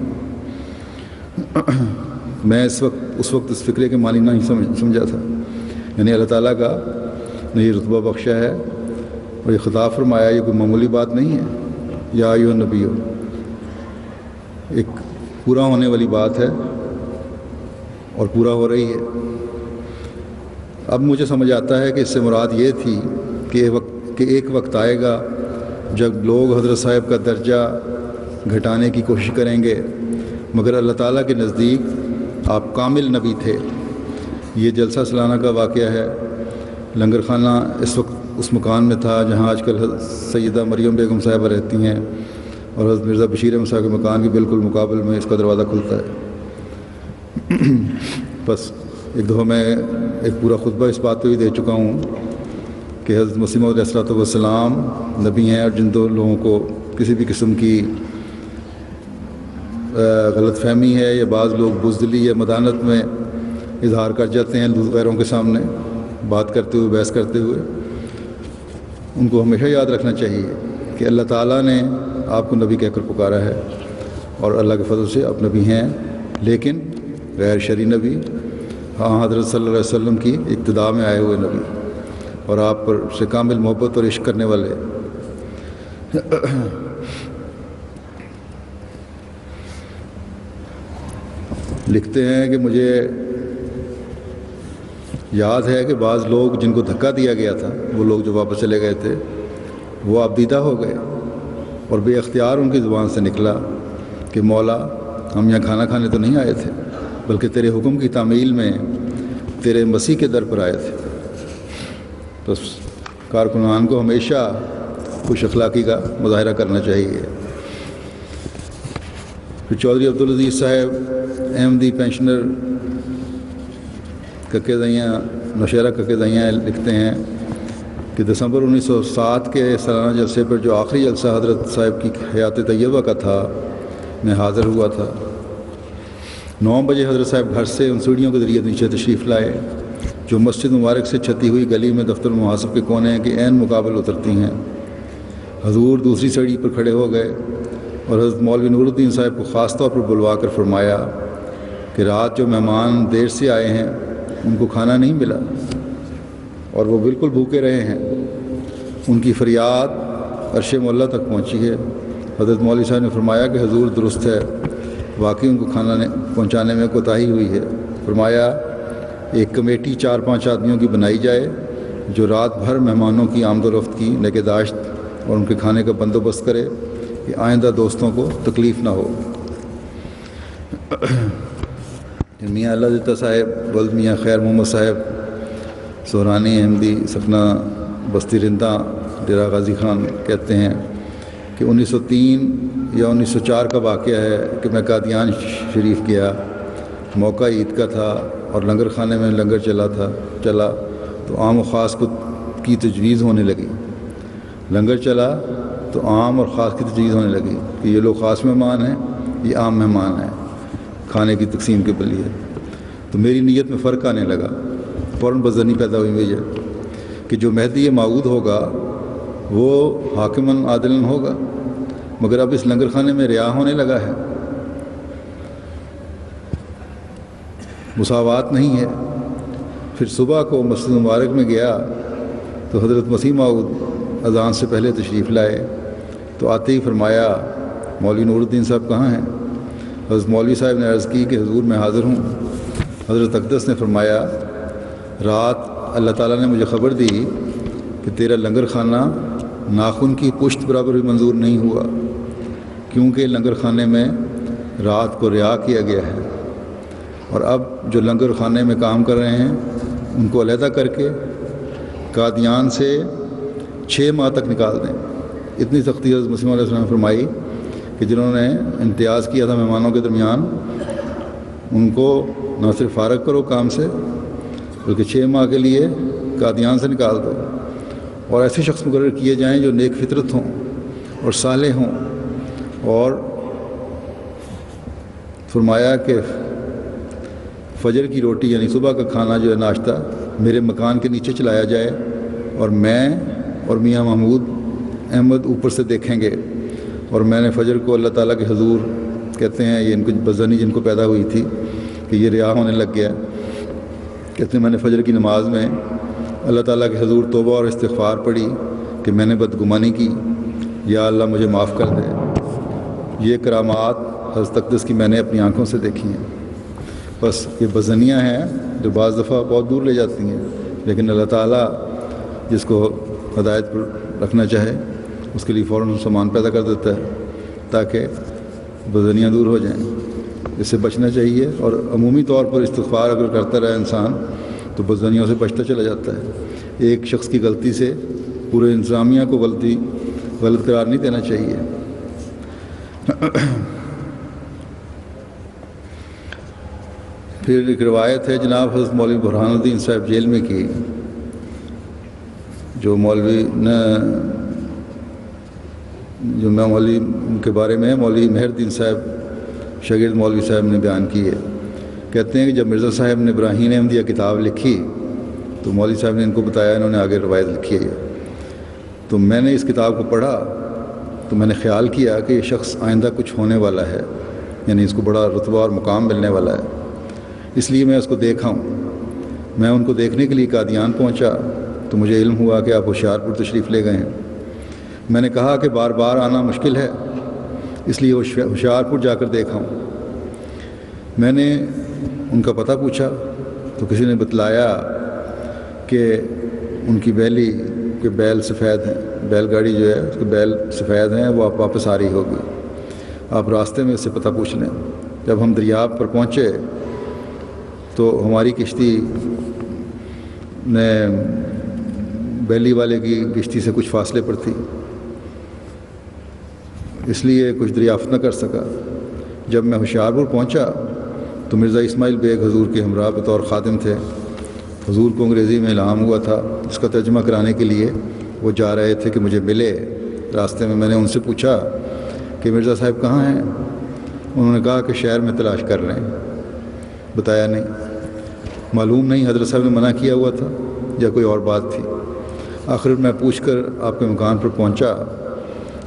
میں اس وقت اس فکرے کے معنی نہیں سمجھا تھا، یعنی اللہ تعالیٰ کا نے یہ رتبہ بخشا ہے اور یہ خطاب فرمایا، یہ کوئی معمولی بات نہیں ہے۔ یا ایھا النبی ایک پورا ہونے والی بات ہے اور پورا ہو رہی ہے۔ اب مجھے سمجھ آتا ہے کہ اس سے مراد یہ تھی کہ ایک وقت آئے گا جب لوگ حضرت صاحب کا درجہ گھٹانے کی کوشش کریں گے، مگر اللہ تعالیٰ کے نزدیک آپ کامل نبی تھے۔ یہ جلسہ سالانہ کا واقعہ ہے۔ لنگر خانہ اس وقت اس مکان میں تھا جہاں آج کل سیدہ مریم بیگم صاحبہ رہتی ہیں، اور حضرت مرزا بشیر احمد صاحب کے مکان کے بالکل مقابل میں اس کا دروازہ کھلتا ہے۔ بس ایک دفعہ میں ایک پورا خطبہ اس بات پہ بھی دے چکا ہوں کہ حضرت مسیح موعود علیہ الصلوۃ والسلام نبی ہیں، اور جن دو لوگوں کو کسی بھی قسم کی غلط فہمی ہے یا بعض لوگ بزدلی یا مدانت میں اظہار کر جاتے ہیں غیروں کے سامنے بات کرتے ہوئے، بحث کرتے ہوئے، ان کو ہمیشہ یاد رکھنا چاہیے کہ اللہ تعالیٰ نے آپ کو نبی کہہ کر پکارا ہے اور اللہ کے فضل سے آپ نبی ہیں، لیکن غیر شرعی نبی، ہاں حضرت صلی اللہ علیہ وسلم کی ابتدا میں آئے ہوئے نبی اور آپ پر سے کامل محبت اور عشق کرنے والے۔ لکھتے ہیں کہ مجھے یاد ہے کہ بعض لوگ جن کو دھکا دیا گیا تھا، وہ لوگ جو واپس چلے گئے تھے، وہ اب دیدہ ہو گئے اور بے اختیار ان کی زبان سے نکلا کہ مولا ہم یہاں کھانا کھانے تو نہیں آئے تھے، بلکہ تیرے حکم کی تعمیل میں تیرے مسیح کے در پر آئے تھے۔ تو کارکنان کو ہمیشہ خوش اخلاقی کا مظاہرہ کرنا چاہیے۔ پھر چودھری عبدالعزیز صاحب احمدی پینشنر ککے زئیاں نوشہرہ ککے زئیاں لکھتے ہیں کہ دسمبر 1907 کے سالانہ جلسے پر جو آخری جلسہ حضرت صاحب کی حیات طیبہ کا تھا، میں حاضر ہوا تھا۔ 9 بجے حضرت صاحب گھر سے ان سیڑھیوں کے ذریعے نیچے تشریف لائے جو مسجد مبارک سے چھتی ہوئی گلی میں دفتر المحاسب کے کونے کے عین مقابل اترتی ہیں۔ حضور دوسری سیڑھی پر کھڑے ہو گئے اور حضرت مولوی نور الدین صاحب کو خاص طور پر بلوا کر فرمایا کہ رات جو مہمان دیر سے آئے ہیں ان کو کھانا نہیں ملا اور وہ بالکل بھوکے رہے ہیں، ان کی فریاد عرش مولا تک پہنچی ہے۔ حضرت مولوی صاحب نے فرمایا کہ حضور درست ہے، واقعی ان کو کھانا پہنچانے میں کوتاہی ہوئی ہے۔ فرمایا ایک کمیٹی 4-5 آدمیوں کی بنائی جائے جو رات بھر مہمانوں کی آمد و رفت کی نگہداشت اور ان کے کھانے کا بندوبست کرے کہ آئندہ دوستوں کو تکلیف نہ ہو۔ میاں اللہ دیتا صاحب، ولد میاں خیر محمد صاحب سہرانی احمدی سخنا بستی رندہ ڈیرہ غازی خان کہتے ہیں کہ 1903 یا 1904 کا واقعہ ہے کہ میں قادیان شریف گیا، موقع عید کا تھا اور لنگر خانے میں لنگر چلا تو عام و خاص کی تجویز ہونے لگی۔ لنگر چلا تو عام اور خاص کی تجویز ہونے لگی کہ یہ لوگ خاص مہمان ہیں، یہ عام مہمان ہیں کھانے کی تقسیم کے لیے۔ تو میری نیت میں فرق آنے لگا، فوراً بدظنی پیدا ہوئی مجھے کہ جو مہدی موعود ہوگا وہ حاکماً عادلاً ہوگا، مگر اب اس لنگر خانے میں ریا ہونے لگا ہے، مساوات نہیں ہے۔ پھر صبح کو مسجد مبارک میں گیا تو حضرت مسیح موعود اذان سے پہلے تشریف لائے تو آتے ہی فرمایا مولوی نور الدین صاحب کہاں ہیں؟ حضرت مولوی صاحب نے عرض کی کہ حضور میں حاضر ہوں۔ حضرت اقدس نے فرمایا رات اللہ تعالیٰ نے مجھے خبر دی کہ تیرا لنگر خانہ ناخن کی پشت برابر بھی منظور نہیں ہوا، کیونکہ لنگر خانے میں رات کو ریا کیا گیا ہے، اور اب جو لنگر خانے میں کام کر رہے ہیں ان کو علیحدہ کر کے قادیان سے 6 ماہ تک نکال دیں۔ اتنی سختی حضرت مسیح علیہ السلام نے فرمائی کہ جنہوں نے امتیاز کیا تھا مہمانوں کے درمیان ان کو نہ صرف فارغ کرو کام سے بلکہ 6 ماہ کے لیے قادیان سے نکال دو، اور ایسے شخص مقرر کیے جائیں جو نیک فطرت ہوں اور صالح ہوں۔ اور فرمایا کہ فجر کی روٹی یعنی صبح کا کھانا جو ہے ناشتہ میرے مکان کے نیچے چلایا جائے اور میں اور میاں محمود احمد اوپر سے دیکھیں گے، اور میں نے فجر کو اللہ تعالیٰ کے حضور کہتے ہیں یہ ان کو بدظنی جن کو پیدا ہوئی تھی کہ یہ ریا ہونے لگ گیا، کہتے ہیں میں نے فجر کی نماز میں اللہ تعالیٰ کے حضور توبہ اور استغفار پڑھی کہ میں نے بدگمانی کی، یا اللہ مجھے معاف کر دے۔ یہ کرامات حضرت اقدس کی میں نے اپنی آنکھوں سے دیکھی ہیں۔ بس یہ بدظنیاں ہیں جو بعض دفعہ بہت دور لے جاتی ہیں، لیکن اللہ تعالیٰ جس کو ہدایت پر رکھنا چاہے اس کے لیے فوراً سامان پیدا کر دیتا ہے تاکہ بدظنیاں دور ہو جائیں۔ اس سے بچنا چاہیے، اور عمومی طور پر استغفار اگر کرتا رہے انسان تو بدظنیوں سے بچتا چلا جاتا ہے۔ ایک شخص کی غلطی سے پورے انتظامیہ کو غلط قرار نہیں دینا چاہیے۔ پھر ایک روایت ہے جناب حضرت مولوی برہان الدین صاحب جیل میں کی، جو مولوی کے بارے میں مولوی مہر الدین صاحب شاگرد مولوی صاحب نے بیان کی ہے. کہتے ہیں کہ جب مرزا صاحب نے براہین احمدیہ کتاب لکھی تو مولوی صاحب نے ان کو بتایا، انہوں نے آگے روایت لکھی ہے. تو میں نے اس کتاب کو پڑھا تو میں نے خیال کیا کہ یہ شخص آئندہ کچھ ہونے والا ہے، یعنی اس کو بڑا رتبہ اور مقام ملنے والا ہے، اس لیے میں اس کو دیکھا ہوں. میں ان کو دیکھنے کے لیے قادیان پہنچا تو مجھے علم ہوا کہ آپ ہوشیارپور تشریف لے گئے ہیں. میں نے کہا کہ بار بار آنا مشکل ہے، اس لیے ہوشیارپور جا کر دیکھا ہوں. میں نے ان کا پتہ پوچھا تو کسی نے بتلایا کہ ان کی بیلی کے بیل سفید ہیں، بیل گاڑی جو ہے اس کے بیل سفید ہیں، وہ آپ واپس آ رہی ہوگی، آپ راستے میں اس سے پتہ پوچھ لیں. جب ہم دریاب پر پہنچے تو ہماری کشتی نے بیلی والے کی کشتی سے کچھ فاصلے پر تھی، اس لیے کچھ دریافت نہ کر سکا. جب میں ہوشیارپور پہنچا تو مرزا اسماعیل بیگ حضور کے ہمراہ بطور خادم تھے. حضور کو انگریزی میں الہام ہوا تھا، اس کا ترجمہ کرانے کے لیے وہ جا رہے تھے کہ مجھے ملے. راستے میں نے ان سے پوچھا کہ مرزا صاحب کہاں ہیں؟ انہوں نے کہا کہ شہر میں تلاش کر رہے ہیں. بتایا نہیں، معلوم نہیں حضرت صاحب نے منع کیا ہوا تھا یا کوئی اور بات تھی. آخر میں پوچھ کر آپ کے مکان پر پہنچا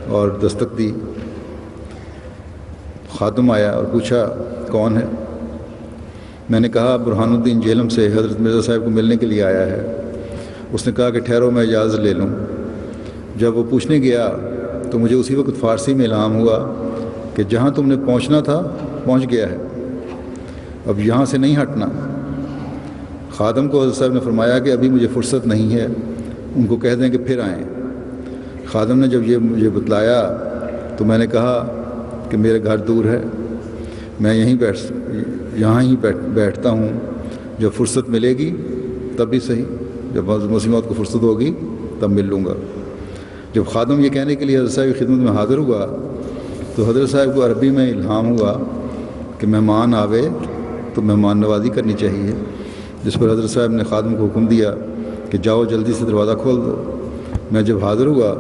اور دستک دی. خادم آیا اور پوچھا کون ہے؟ میں نے کہا برہان الدین جہلم سے حضرت مرزا صاحب کو ملنے کے لیے آیا ہے. اس نے کہا کہ ٹھہرو میں اجازت لے لوں. جب وہ پوچھنے گیا تو مجھے اسی وقت فارسی میں الہام ہوا کہ جہاں تم نے پہنچنا تھا پہنچ گیا ہے، اب یہاں سے نہیں ہٹنا. خادم کو حضرت صاحب نے فرمایا کہ ابھی مجھے فرصت نہیں ہے، ان کو کہہ دیں کہ پھر آئیں. خادم نے جب یہ مجھے بتلایا تو میں نے کہا کہ میرے گھر دور ہے، میں یہاں ہی بیٹھتا ہوں، جب فرصت ملے گی تب بھی صحیح، جب حضرت مسیح موعود کو فرصت ہوگی تب مل لوں گا. جب خادم یہ کہنے کے لیے حضرت صاحب کی خدمت میں حاضر ہوا تو حضرت صاحب کو عربی میں الہام ہوا کہ مہمان آوے تو مہمان نوازی کرنی چاہیے، جس پر حضرت صاحب نے خادم کو حکم دیا کہ جاؤ جلدی سے دروازہ کھول دو. میں جب حاضر ہوا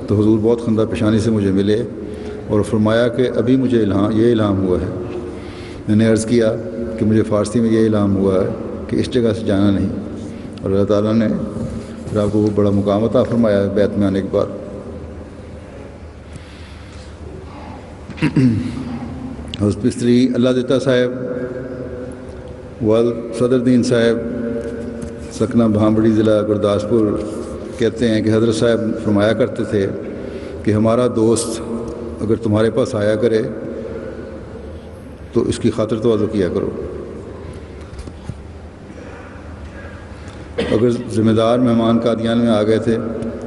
تو حضور بہت خندہ پیشانی سے مجھے ملے اور فرمایا کہ ابھی مجھے یہ الہام ہوا ہے. میں نے عرض کیا کہ مجھے فارسی میں یہ الہام ہوا ہے کہ اس جگہ سے جانا نہیں، اور اللہ تعالیٰ نے پھر آپ کو وہ بڑا مقام عطا فرمایا بیت میں آنے کے بعد. حضرت پستری اللہ دیتا صاحب والد صدر دین صاحب سکنہ بھامبڑی ضلع گرداسپور کہتے ہیں کہ حضرت صاحب فرمایا کرتے تھے کہ ہمارا دوست اگر تمہارے پاس آیا کرے تو اس کی خاطر تواضع کیا کرو. اگر ذمہ دار مہمان قادیان میں آ گئے تھے،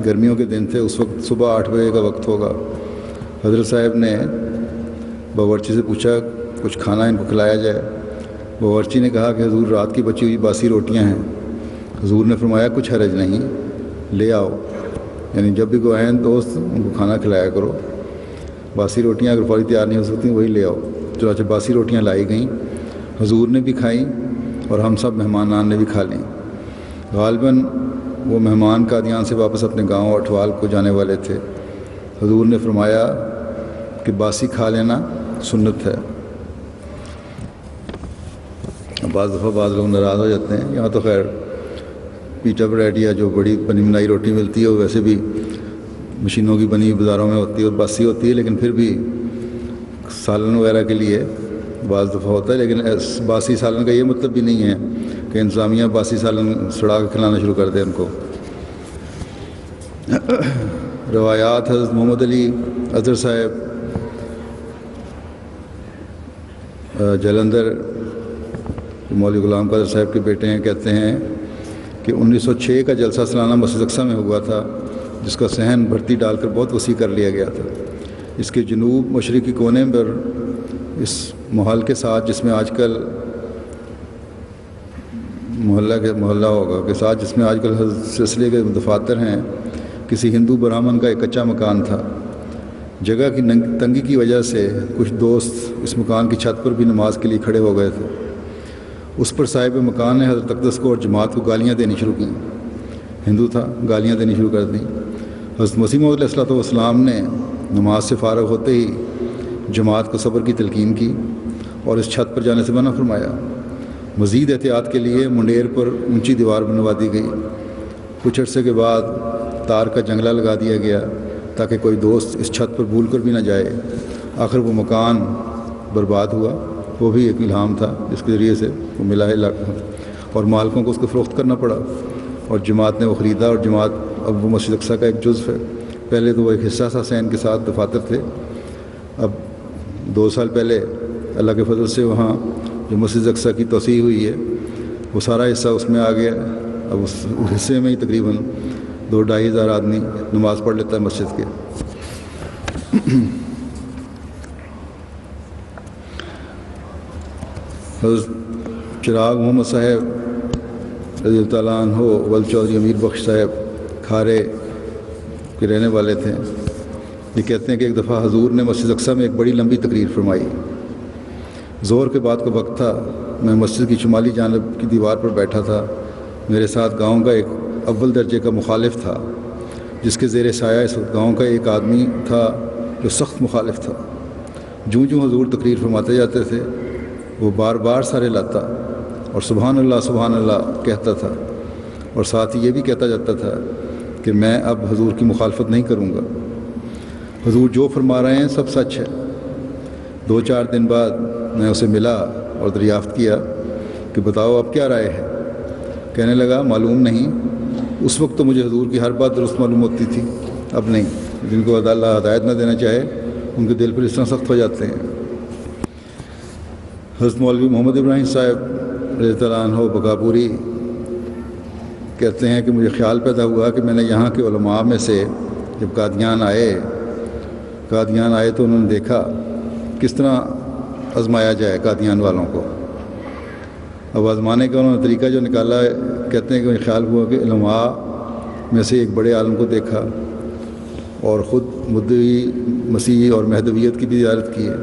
گرمیوں کے دن تھے، اس وقت صبح 8 بجے کا وقت ہوگا، حضرت صاحب نے باورچی سے پوچھا کچھ کھانا ان کو کھلایا جائے. باورچی نے کہا کہ حضور رات کی بچی ہوئی باسی روٹیاں ہیں. حضور نے فرمایا کچھ حرج نہیں، لے آؤ، یعنی جب بھی کوئی آئیں دوست ان کو کھانا کھلایا کرو. باسی روٹیاں اگر فوری تیار نہیں ہو سکتی وہی لے آؤ. چنانچہ باسی روٹیاں لائی گئیں، حضور نے بھی کھائیں اور ہم سب مہمانان نے بھی کھا لیں. غالباً وہ مہمان قادیان سے واپس اپنے گاؤں اٹھوال کو جانے والے تھے. حضور نے فرمایا کہ باسی کھا لینا سنت ہے. بعض دفعہ بعض لوگ ناراض ہو جاتے ہیں. یہاں تو خیر پیٹا بریڈ یا جو بڑی بنی بنائی روٹی ملتی ہے وہ ویسے بھی مشینوں کی بنی بازاروں میں ہوتی ہے اور باسی ہوتی ہے، لیکن پھر بھی سالن وغیرہ کے لیے بعض دفعہ ہوتا ہے. لیکن باسی سالن کا یہ مطلب بھی نہیں ہے کہ انتظامیہ باسی سالن سڑا کے کھلانا شروع کر دے ان کو. روایات حضرت محمد علی اظہر صاحب جلندر مولوی غلام قادر صاحب کے بیٹے ہیں، کہتے ہیں کہ 1906 کا جلسہ سالانہ مسجد اقصی میں ہوا تھا، جس کا صحن بھرتی ڈال کر بہت وسیع کر لیا گیا تھا. اس کے جنوب مشرقی کونے پر اس محل کے ساتھ، جس میں آج کل محلہ ہوگا کے ساتھ جس میں آج کل سلسلے کے دفاتر ہیں، کسی ہندو برہمن کا ایک کچا مکان تھا. جگہ کی تنگی کی وجہ سے کچھ دوست اس مکان کی چھت پر بھی نماز کے لیے کھڑے ہو گئے تھے. اس پر صاحب مکان نے حضرت اقدس کو اور جماعت کو گالیاں دینی شروع کیں. ہندو تھا، گالیاں دینی شروع کر دیں. حضرت مسیح موعود علیہ الصلوۃ والسلام نے نماز سے فارغ ہوتے ہی جماعت کو صبر کی تلقین کی اور اس چھت پر جانے سے منع فرمایا۔ مزید احتیاط کے لیے منڈیر پر اونچی دیوار بنوا دی گئی۔ کچھ عرصے کے بعد تار کا جنگلہ لگا دیا گیا تاکہ کوئی دوست اس چھت پر بھول کر بھی نہ جائے۔ آخر وہ مکان برباد ہوا، وہ بھی ایک الہام تھا جس کے ذریعے سے وہ ملا ہے، اور مالکوں کو اس کو فروخت کرنا پڑا اور جماعت نے وہ خریدا، اور جماعت اب وہ مسجد اقصیٰ کا ایک جزو ہے۔ پہلے تو وہ ایک حصہ تھا، حسین کے ساتھ دفاتر تھے، اب 2 سال پہلے اللہ کے فضل سے وہاں جو مسجد اقصیٰ کی توسیع ہوئی ہے وہ سارا حصہ اس میں آ گیا۔ اب اس حصے میں ہی تقریباً 2-2.5 ہزار آدمی نماز پڑھ لیتا ہے مسجد کے۔ حضرت چراغ محمد صاحب رضی اللہ تعالیٰ عنہ ول چودھری امیر بخش صاحب کھارے کے رہنے والے تھے۔ یہ کہتے ہیں کہ ایک دفعہ حضور نے مسجد اقصیٰ میں ایک بڑی لمبی تقریر فرمائی۔ ظہر کے بعد کا وقت تھا، میں مسجد کی شمالی جانب کی دیوار پر بیٹھا تھا۔ میرے ساتھ گاؤں کا ایک اول درجے کا مخالف تھا، جس کے زیر سایہ اس وقت گاؤں کا ایک آدمی تھا جو سخت مخالف تھا۔ جوں جوں حضور تقریر فرماتے جاتے تھے وہ بار بار سارے لاتا اور سبحان اللہ کہتا تھا، اور ساتھ ہی یہ بھی کہتا جاتا تھا کہ میں اب حضور کی مخالفت نہیں کروں گا، حضور جو فرما رہے ہیں سب سچ ہے۔ 2-4 دن بعد میں اسے ملا اور دریافت کیا کہ بتاؤ اب کیا رائے ہے؟ کہنے لگا معلوم نہیں، اس وقت تو مجھے حضور کی ہر بات درست معلوم ہوتی تھی، اب نہیں۔ جن کو اللہ ہدایت نہ دینا چاہے ان کے دل پر اس طرح سخت ہو جاتے ہیں۔ حضرت مولوی محمد ابراہیم صاحب رضی اللہ عنہ بکاپوری کہتے ہیں کہ مجھے خیال پیدا ہوا کہ میں نے یہاں کے علماء میں سے جب قادیان آئے تو انہوں نے دیکھا کس طرح آزمایا جائے قادیان والوں کو۔ اب آزمانے کا انہوں نے طریقہ جو نکالا ہے، کہتے ہیں کہ مجھے خیال ہوا کہ علماء میں سے ایک بڑے عالم کو دیکھا اور خود مدعی مسیح اور مہدویت کی بھی زیارت کی ہے۔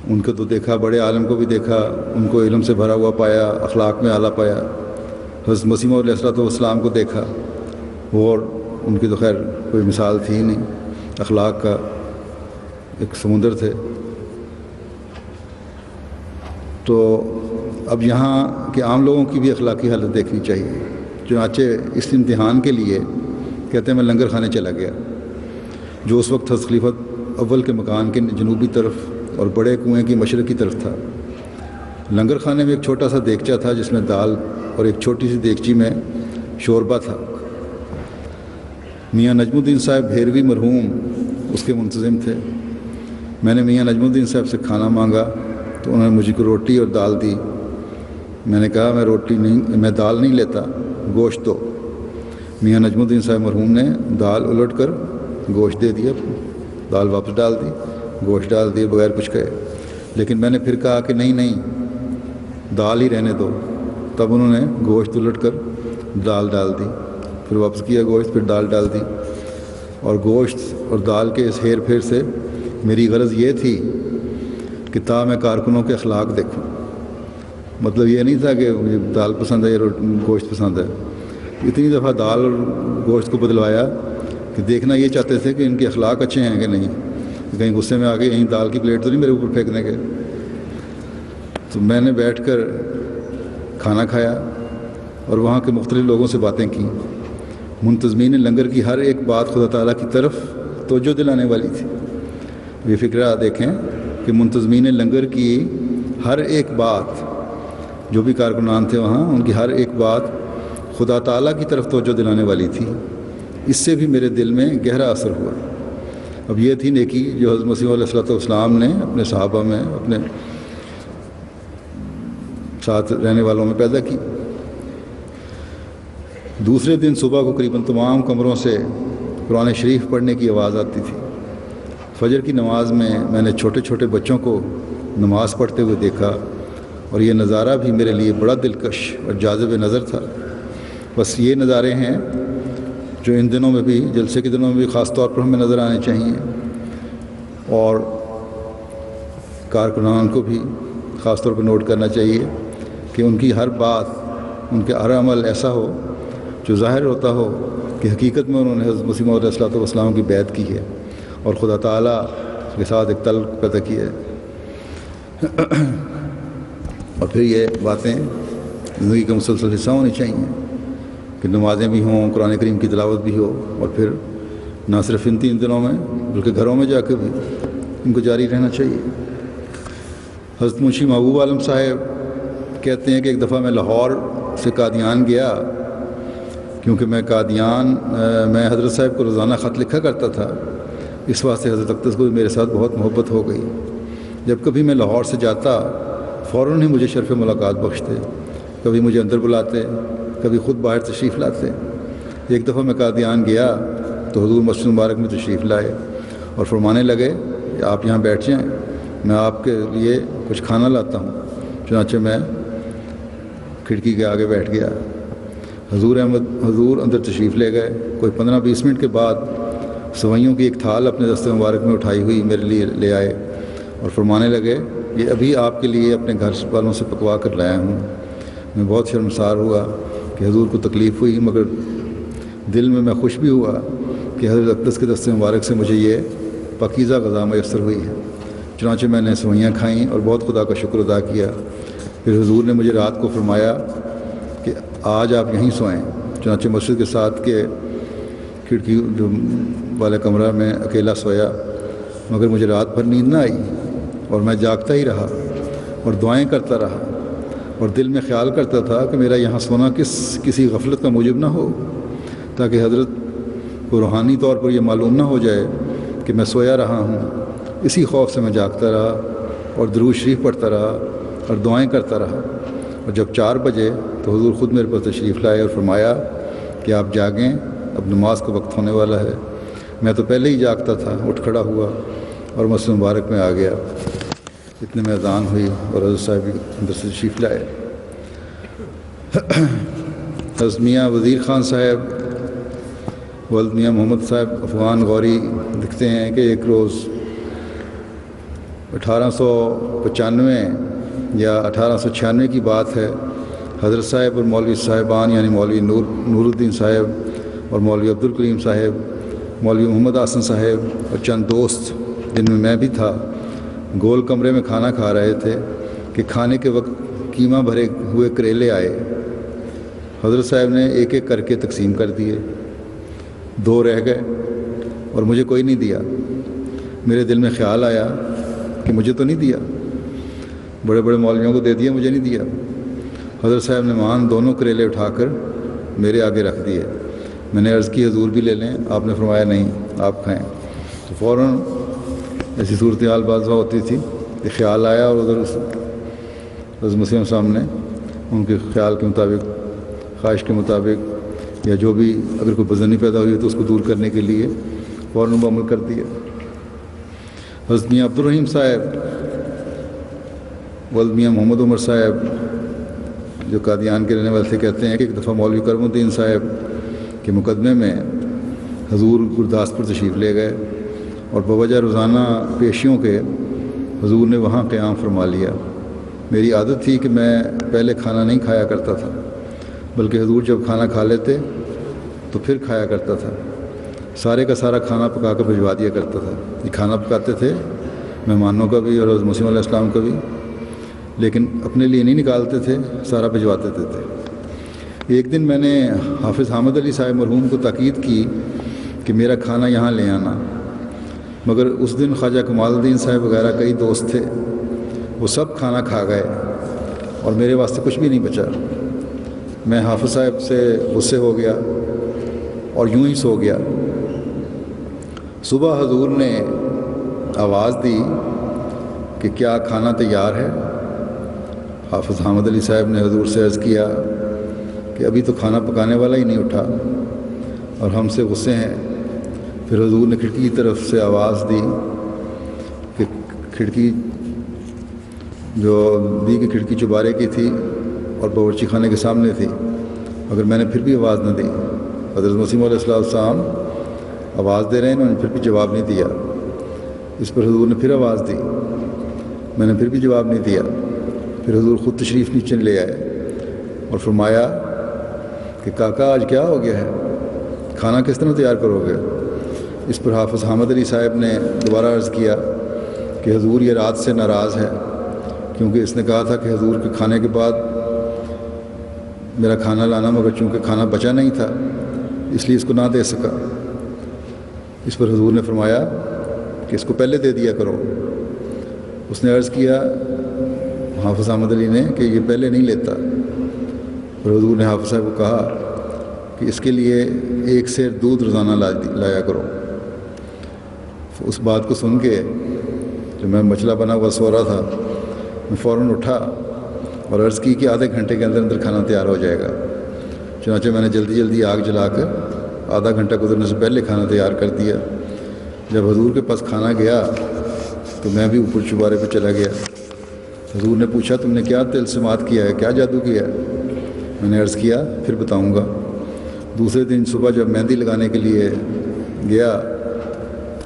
ان کو تو دیکھا، بڑے عالم کو بھی دیکھا، ان کو علم سے بھرا ہوا پایا، اخلاق میں اعلیٰ پایا۔ حضرت مسیح علیہ السلام کو دیکھا، اور ان کی تو خیر کوئی مثال تھی ہی نہیں، اخلاق کا ایک سمندر تھے۔ تو اب یہاں کے عام لوگوں کی بھی اخلاقی حالت دیکھنی چاہیے۔ چنانچہ اس امتحان کے لیے کہتے ہیں میں لنگر خانے چلا گیا، جو اس وقت حضرت خلیفہ اول کے مکان کے جنوبی طرف اور بڑے کنویں کی مشرقی طرف تھا۔ لنگر خانے میں ایک چھوٹا سا دیگچہ تھا جس میں دال اور ایک چھوٹی سی دیگچی میں شوربہ تھا۔ میاں نجم الدین صاحب بھیروی مرحوم اس کے منتظم تھے۔ میں نے میاں نجم الدین صاحب سے کھانا مانگا تو انہوں نے مجھے کو روٹی اور دال دی۔ میں نے کہا میں دال نہیں لیتا، گوشت دو۔ میاں نجم الدین صاحب مرحوم نے دال الٹ کر گوشت دے دیا، دال واپس ڈال دی، گوشت ڈال دیے بغیر کچھ کہے۔ لیکن میں نے پھر کہا کہ نہیں دال ہی رہنے دو، تب انہوں نے گوشت الٹ کر دال ڈال دی، پھر واپس کیا گوشت، پھر دال ڈال دی۔ اور گوشت اور دال کے اس ہیر پھیر سے میری غرض یہ تھی کہ میں کارکنوں کے اخلاق دیکھوں۔ مطلب یہ نہیں تھا کہ مجھے دال پسند ہے یا گوشت پسند ہے۔ اتنی دفعہ دال اور گوشت کو بدلوایا کہ دیکھنا یہ چاہتے تھے کہ ان کے اخلاق اچھے ہیں کہ نہیں، کہیں غصے میں آ کے یہیں دال کی پلیٹ تو نہیں میرے اوپر پھینکنے کے۔ تو میں نے بیٹھ کر کھانا کھایا اور وہاں کے مختلف لوگوں سے باتیں کیں۔ منتظمین لنگر کی ہر ایک بات خدا تعالیٰ کی طرف توجہ دلانے والی تھی۔ یہ فکرہ دیکھیں کہ منتظمین لنگر کی ہر ایک بات، جو بھی کارکنان تھے وہاں، ان کی ہر ایک بات خدا تعالیٰ کی طرف توجہ دلانے والی تھی۔ اس سے بھی میرے دل میں گہرا اثر ہوا۔ اب یہ تھی نیکی جو حضرت مسیح علیہ السلام نے اپنے صحابہ میں، اپنے ساتھ رہنے والوں میں پیدا کی۔ دوسرے دن صبح کو قریباً تمام کمروں سے قرآن شریف پڑھنے کی آواز آتی تھی۔ فجر کی نماز میں نے چھوٹے چھوٹے بچوں کو نماز پڑھتے ہوئے دیکھا، اور یہ نظارہ بھی میرے لیے بڑا دلکش اور جاذب نظر تھا۔ بس یہ نظارے ہیں جو ان دنوں میں بھی، جلسے کے دنوں میں بھی خاص طور پر ہمیں نظر آنے چاہیے، اور کارکنان کو بھی خاص طور پر نوٹ کرنا چاہیے کہ ان کی ہر بات، ان کے ہر عمل ایسا ہو جو ظاہر ہوتا ہو کہ حقیقت میں انہوں نے حضرت مسیح علیہ السلام کی بیعت کی ہے، اور خدا تعالیٰ کے ساتھ ایک تل پیدا کیا ہے. اور پھر یہ باتیں زندگی کا مسلسل حصہ ہونی چاہیے کہ نمازیں بھی ہوں، قرآن کریم کی تلاوت بھی ہو، اور پھر نہ صرف ان 3 دنوں میں بلکہ گھروں میں جا کے بھی ان کو جاری رہنا چاہیے. حضرت منشی محبوب عالم صاحب کہتے ہیں کہ ایک دفعہ میں لاہور سے قادیان گیا، کیونکہ میں حضرت صاحب کو روزانہ خط لکھا کرتا تھا، اس واسطے حضرت اقدس کو بھی میرے ساتھ بہت محبت ہو گئی. جب کبھی میں لاہور سے جاتا فوراً ہی مجھے شرف ملاقات بخشتے، کبھی مجھے اندر بلاتے، کبھی خود باہر تشریف لاتے. ایک دفعہ میں قادیان گیا تو حضور مسجد مبارک میں تشریف لائے اور فرمانے لگے کہ آپ یہاں بیٹھ جائیں، میں آپ کے لیے کچھ کھانا لاتا ہوں. چنانچہ میں کھڑکی کے آگے بیٹھ گیا. حضور اندر تشریف لے گئے. کوئی 15-20 منٹ کے بعد سوئیوں کی ایک تھال اپنے دست مبارک میں اٹھائی ہوئی میرے لیے لے آئے اور فرمانے لگے یہ ابھی آپ کے لیے اپنے گھر والوں سے پکوا کر لایا ہوں. میں بہت شرمسار ہوا کہ حضور کو تکلیف ہوئی، مگر دل میں خوش بھی ہوا کہ حضرت اقدس کے دست مبارک سے مجھے یہ پاکیزہ غذا میسر ہوئی ہے. چنانچہ میں نے سوئیاں کھائیں اور بہت خدا کا شکر ادا کیا. پھر حضور نے مجھے رات کو فرمایا کہ آج آپ یہیں سوئیں. چنانچہ مسجد کے ساتھ کے کھڑکی والے کمرہ میں اکیلا سویا، مگر مجھے رات بھر نیند نہ آئی اور میں جاگتا ہی رہا اور دعائیں کرتا رہا، اور دل میں خیال کرتا تھا کہ میرا یہاں سونا کسی غفلت کا موجب نہ ہو، تاکہ حضرت کو روحانی طور پر یہ معلوم نہ ہو جائے کہ میں سویا رہا ہوں. اسی خوف سے میں جاگتا رہا اور درود شریف پڑھتا رہا اور دعائیں کرتا رہا. اور جب 4 بجے تو حضور خود میرے پاس تشریف لائے اور فرمایا کہ آپ جاگیں، اب نماز کا وقت ہونے والا ہے. میں تو پہلے ہی جاگتا تھا، اٹھ کھڑا ہوا اور مسجد مبارک میں آ گیا. اتنے میں اذان ہوئی اور حضرت صاحب اندر سے تشریف لائے. حضرت میاں وزیر خان صاحب ولد میاں محمد صاحب افغان غوری لکھتے ہیں کہ ایک روز 1895 یا 1896 کی بات ہے. حضرت صاحب اور مولوی صاحبان یعنی مولوی نور الدین صاحب اور مولوی عبدالکریم صاحب، مولوی محمد حسن صاحب اور چند دوست جن میں میں بھی تھا، گول کمرے میں کھانا کھا رہے تھے کہ کھانے کے وقت قیمہ بھرے ہوئے کریلے آئے. حضرت صاحب نے ایک ایک کر کے تقسیم کر دیے. 2 رہ گئے اور مجھے کوئی نہیں دیا. میرے دل میں خیال آیا کہ مجھے تو نہیں دیا، بڑے بڑے مولویوں کو دے دیا، مجھے نہیں دیا. حضرت صاحب نے مان دونوں کریلے اٹھا کر میرے آگے رکھ دیے. میں نے عرض کی حضور بھی لے لیں. آپ نے فرمایا نہیں، آپ کھائیں. تو فوراً ایسی صورتحال بعض ہوتی تھی کہ خیال آیا اور ادھر حضرت مسلم سامنے ان کے خیال کے مطابق، خواہش کے مطابق، یا جو بھی اگر کوئی بدنی پیدا ہوئی تو اس کو دور کرنے کے لیے فوراً وہ عمل کر دیا. حضرت میاں عبدالرحیم صاحب ولد میاں محمد عمر صاحب جو قادیان کے رہنے والے تھے کہتے ہیں کہ ایک دفعہ مولوی کرم الدین صاحب کے مقدمے میں حضور گرداسپور تشریف لے گئے اور بوجہ روزانہ پیشیوں کے حضور نے وہاں قیام فرما لیا. میری عادت تھی کہ میں پہلے کھانا نہیں کھایا کرتا تھا، بلکہ حضور جب کھانا کھا لیتے تو پھر کھایا کرتا تھا. سارے کا سارا کھانا پکا کر بھجوا دیا کرتا تھا. یہ کھانا پکاتے تھے مہمانوں کا بھی اور حضرت مسیح علیہ السلام کا بھی، لیکن اپنے لیے نہیں نکالتے تھے، سارا بھجوا دیتے تھے. ایک دن میں نے حافظ حامد علی صاحب مرحوم کو تاکید کی کہ میرا کھانا یہاں لے آنا، مگر اس دن خواجہ کمال الدین صاحب وغیرہ کئی دوست تھے، وہ سب کھانا کھا گئے اور میرے واسطے کچھ بھی نہیں بچا. میں حافظ صاحب سے غصے ہو گیا اور یوں ہی سو گیا. صبح حضور نے آواز دی کہ کیا کھانا تیار ہے؟ حافظ حامد علی صاحب نے حضور سے عرض کیا کہ ابھی تو کھانا پکانے والا ہی نہیں اٹھا اور ہم سے غصے ہیں. پھر حضور نے کھڑکی کی طرف سے آواز دی کہ کھڑکی جو دی کہ کھڑکی چبارے کی تھی اور باورچی خانے کے سامنے تھی، مگر میں نے پھر بھی آواز نہ دی. حضرت مسیح علیہ السلام آواز دے رہے ہیں، انہوں نے پھر بھی جواب نہیں دیا. اس پر حضور نے پھر آواز دی، میں نے پھر بھی جواب نہیں دیا. پھر حضور خود تشریف نیچے لے آئے اور فرمایا کہ کاکا آج کیا ہو گیا ہے، کھانا کس طرح تیار کرو گے؟ اس پر حافظ حامد علی صاحب نے دوبارہ عرض کیا کہ حضور یہ رات سے ناراض ہے، کیونکہ اس نے کہا تھا کہ حضور کے کھانے کے بعد میرا کھانا لانا، مگر چونکہ کھانا بچا نہیں تھا اس لیے اس کو نہ دے سکا۔ اس پر حضور نے فرمایا کہ اس کو پہلے دے دیا کرو۔ اس نے عرض کیا حافظ احمد علی نے کہ یہ پہلے نہیں لیتا، اور حضور نے حافظ صاحب کو کہا کہ اس کے لیے 1 سیر دودھ روزانہ لایا کرو۔ اس بات کو سن کے جو میں مچلا بنا ہوا سو رہا تھا، میں فوراً اٹھا اور عرض کی کہ آدھے گھنٹے کے اندر کھانا تیار ہو جائے گا۔ چنانچہ میں نے جلدی آگ جلا کر آدھا گھنٹہ گزرنے سے پہلے کھانا تیار کر دیا۔ جب حضور کے پاس کھانا گیا تو میں بھی اوپر چوبارے پہ چلا گیا۔ حضور نے پوچھا تم نے کیا تلسمات کیا ہے، کیا جادو کیا ہے؟ میں نے عرض کیا پھر بتاؤں گا۔ دوسرے دن صبح جب مہندی لگانے کے لیے گیا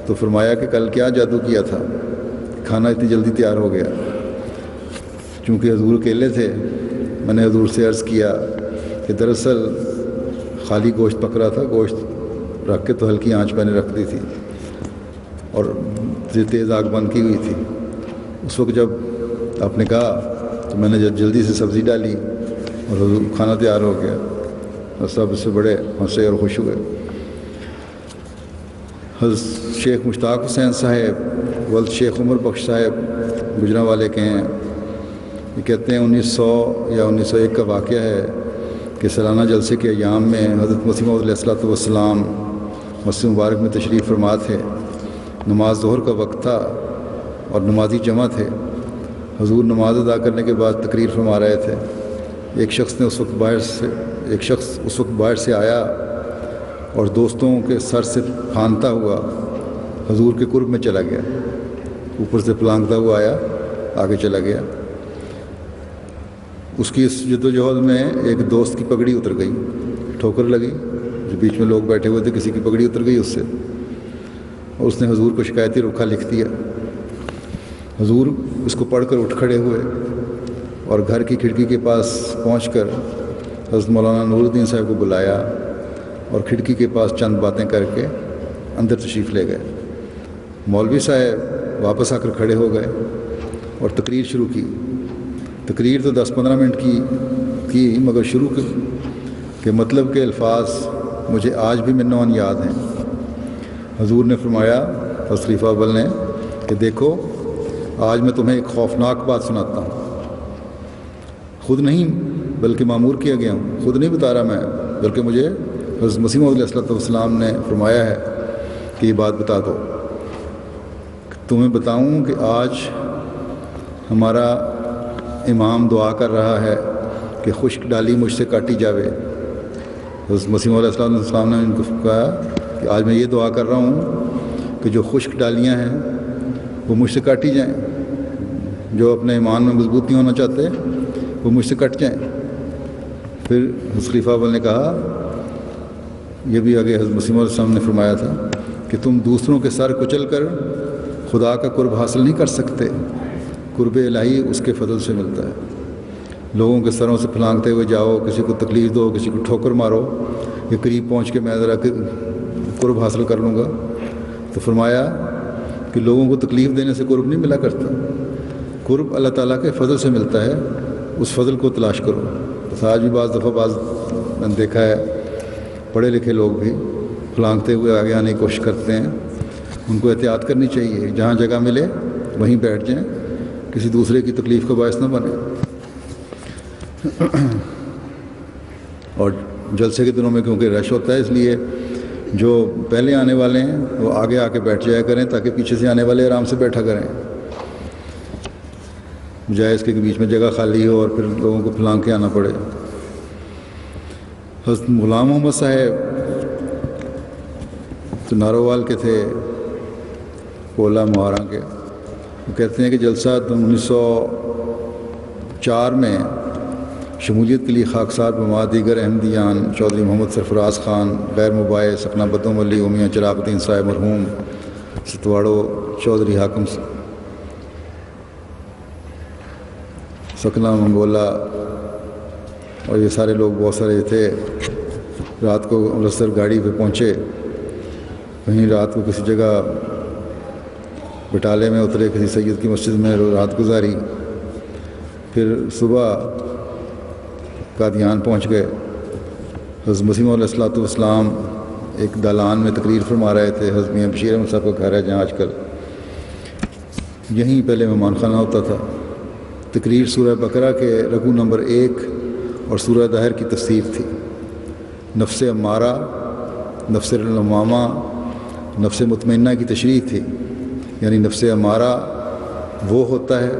تو فرمایا کہ کل کیا جادو کیا تھا، کھانا اتنی جلدی تیار ہو گیا۔ چونکہ حضور اکیلے تھے، میں نے حضور سے عرض کیا کہ دراصل خالی گوشت پک رہا تھا، گوشت رکھ کے تو ہلکی آنچ میں نے رکھ دی تھی اور تیز آگ بند کی ہوئی تھی۔ اس وقت جب آپ نے کہا تو میں نے جلدی سے سبزی ڈالی اور حضور کھانا تیار ہو گیا، اور سب اس سے بڑے ہنسے اور خوش ہوئے۔ حضرت شیخ مشتاق حسین صاحب ولد شیخ عمر بخش صاحب گجرانوالے کے ہیں۔ یہ کہتے ہیں 1900 یا 1901 کا واقعہ ہے کہ سالانہ جلسے کے ایام میں حضرت مسیح موعود علیہ الصلوۃ والسلام مسجد مبارک میں تشریف فرما تھے۔ نماز ظہر کا وقت تھا اور نمازی جمع تھے۔ حضور نماز ادا کرنے کے بعد تقریر فرما رہے تھے۔ ایک شخص اس وقت باہر سے آیا اور دوستوں کے سر سے پھاندتا ہوا حضور کے قرب میں چلا گیا۔ اوپر سے پلانگتا ہوا آیا، آگے چلا گیا۔ اس کی اس جدوجہد میں ایک دوست کی پگڑی اتر گئی، ٹھوکر لگی، جو بیچ میں لوگ بیٹھے ہوئے تھے کسی کی پگڑی اتر گئی اس سے، اور اس نے حضور کو شکایتی رکھا لکھ دیا۔ حضور اس کو پڑھ کر اٹھ کھڑے ہوئے اور گھر کی کھڑکی کے پاس پہنچ کر حضرت مولانا نور الدین صاحب کو بلایا اور کھڑکی کے پاس چند باتیں کر کے اندر تشریف لے گئے۔ مولوی صاحب واپس آ کر کھڑے ہو گئے اور تقریر شروع کی۔ تقریر تو 10-15 منٹ کی مگر شروع کے مطلب کے الفاظ مجھے آج بھی منوان یاد ہیں۔ حضور نے فرمایا، حضرت خلیفہ اول نے، کہ دیکھو آج میں تمہیں ایک خوفناک بات سناتا ہوں۔ خود نہیں بلکہ مامور کیا گیا ہوں، خود نہیں بتا رہا میں، بلکہ مجھے حضرت مسیح موعود علیہ الصلوۃ والسلام نے فرمایا ہے کہ یہ بات بتا دو۔ تمہیں بتاؤں کہ آج ہمارا امام دعا کر رہا ہے کہ خشک ڈالی مجھ سے کاٹی جاوے۔ حضرت مسیح موعود علیہ الصلوۃ والسلام نے ان کو کہا کہ آج میں یہ دعا کر رہا ہوں کہ جو خشک ڈالیاں ہیں وہ مجھ سے کاٹی جائیں، جو اپنے ایمان میں مضبوط نہیں ہونا چاہتے وہ مجھ سے کٹ جائیں۔ پھر حضرت خلیفہ اول نے کہا، یہ بھی آگے حضرت مسیح موعود علیہ السلام نے فرمایا تھا کہ تم دوسروں کے سر کچل کر خدا کا قرب حاصل نہیں کر سکتے، قرب الہی اس کے فضل سے ملتا ہے۔ لوگوں کے سروں سے پھلانگتے ہوئے جاؤ، کسی کو تکلیف دو، کسی کو ٹھوکر مارو، یہ قریب پہنچ کے میں ذرا قرب حاصل کر لوں گا۔ تو فرمایا کہ لوگوں کو تکلیف دینے سے قرب نہیں ملا کرتا، قرب اللہ تعالیٰ کے فضل سے ملتا ہے، اس فضل کو تلاش کرو۔ بس آج بھی بعض دفعہ میں نے دیکھا ہے پڑھے لکھے لوگ بھی پھلانگتے ہوئے آگے آنے کی کوشش کرتے ہیں، ان کو احتیاط کرنی چاہیے، جہاں جگہ ملے وہیں بیٹھ جائیں، کسی دوسرے کی تکلیف کا باعث نہ بنے۔ اور جلسے کے دنوں میں کیونکہ رش ہوتا ہے، اس لیے جو پہلے آنے والے ہیں وہ آگے آ کے بیٹھ جایا کریں تاکہ پیچھے سے آنے والے آرام سے بیٹھا کریں، بجائے اس کے بیچ میں جگہ خالی ہو اور پھر لوگوں کو پھلانگ کے آنا پڑے۔ حضرت غلام محمد صاحب تو نارووال کے تھے، کولا مہاراں کے، وہ کہتے ہیں کہ جلسہ 1904 میں شمولیت کے لیے خاکسار بما دیگر احمدیان چودھری محمد سرفراز خان، غیر مباعث سکنہ بدوم علی، میاں چراغ الدین صاحب مرحوم، ستواڑو چودھری حاکم سکنہ منگولا، اور یہ سارے لوگ بہت سارے تھے۔ رات کو امرتسر گاڑی پہ پہنچے، کہیں رات کو کسی جگہ بٹالے میں اترے، کسی سید کی مسجد میں رات گزاری، پھر صبح قادیان پہنچ گئے۔ حضرت مسیح علیہ الصلوۃ والسلام ایک دالان میں تقریر فرما رہے تھے۔ حضرت میاں بشیر احمد صاحب کا گھر ہے جہاں آج کل، یہیں پہلے مہمان خانہ ہوتا تھا۔ تقریر سورہ بقرہ کے رکوع نمبر 1 اور سورہ دہر کی تفسیر تھی۔ نفس امارہ، نفس لوامہ، نفس مطمئنہ کی تشریح تھی۔ یعنی نفس امارہ وہ ہوتا ہے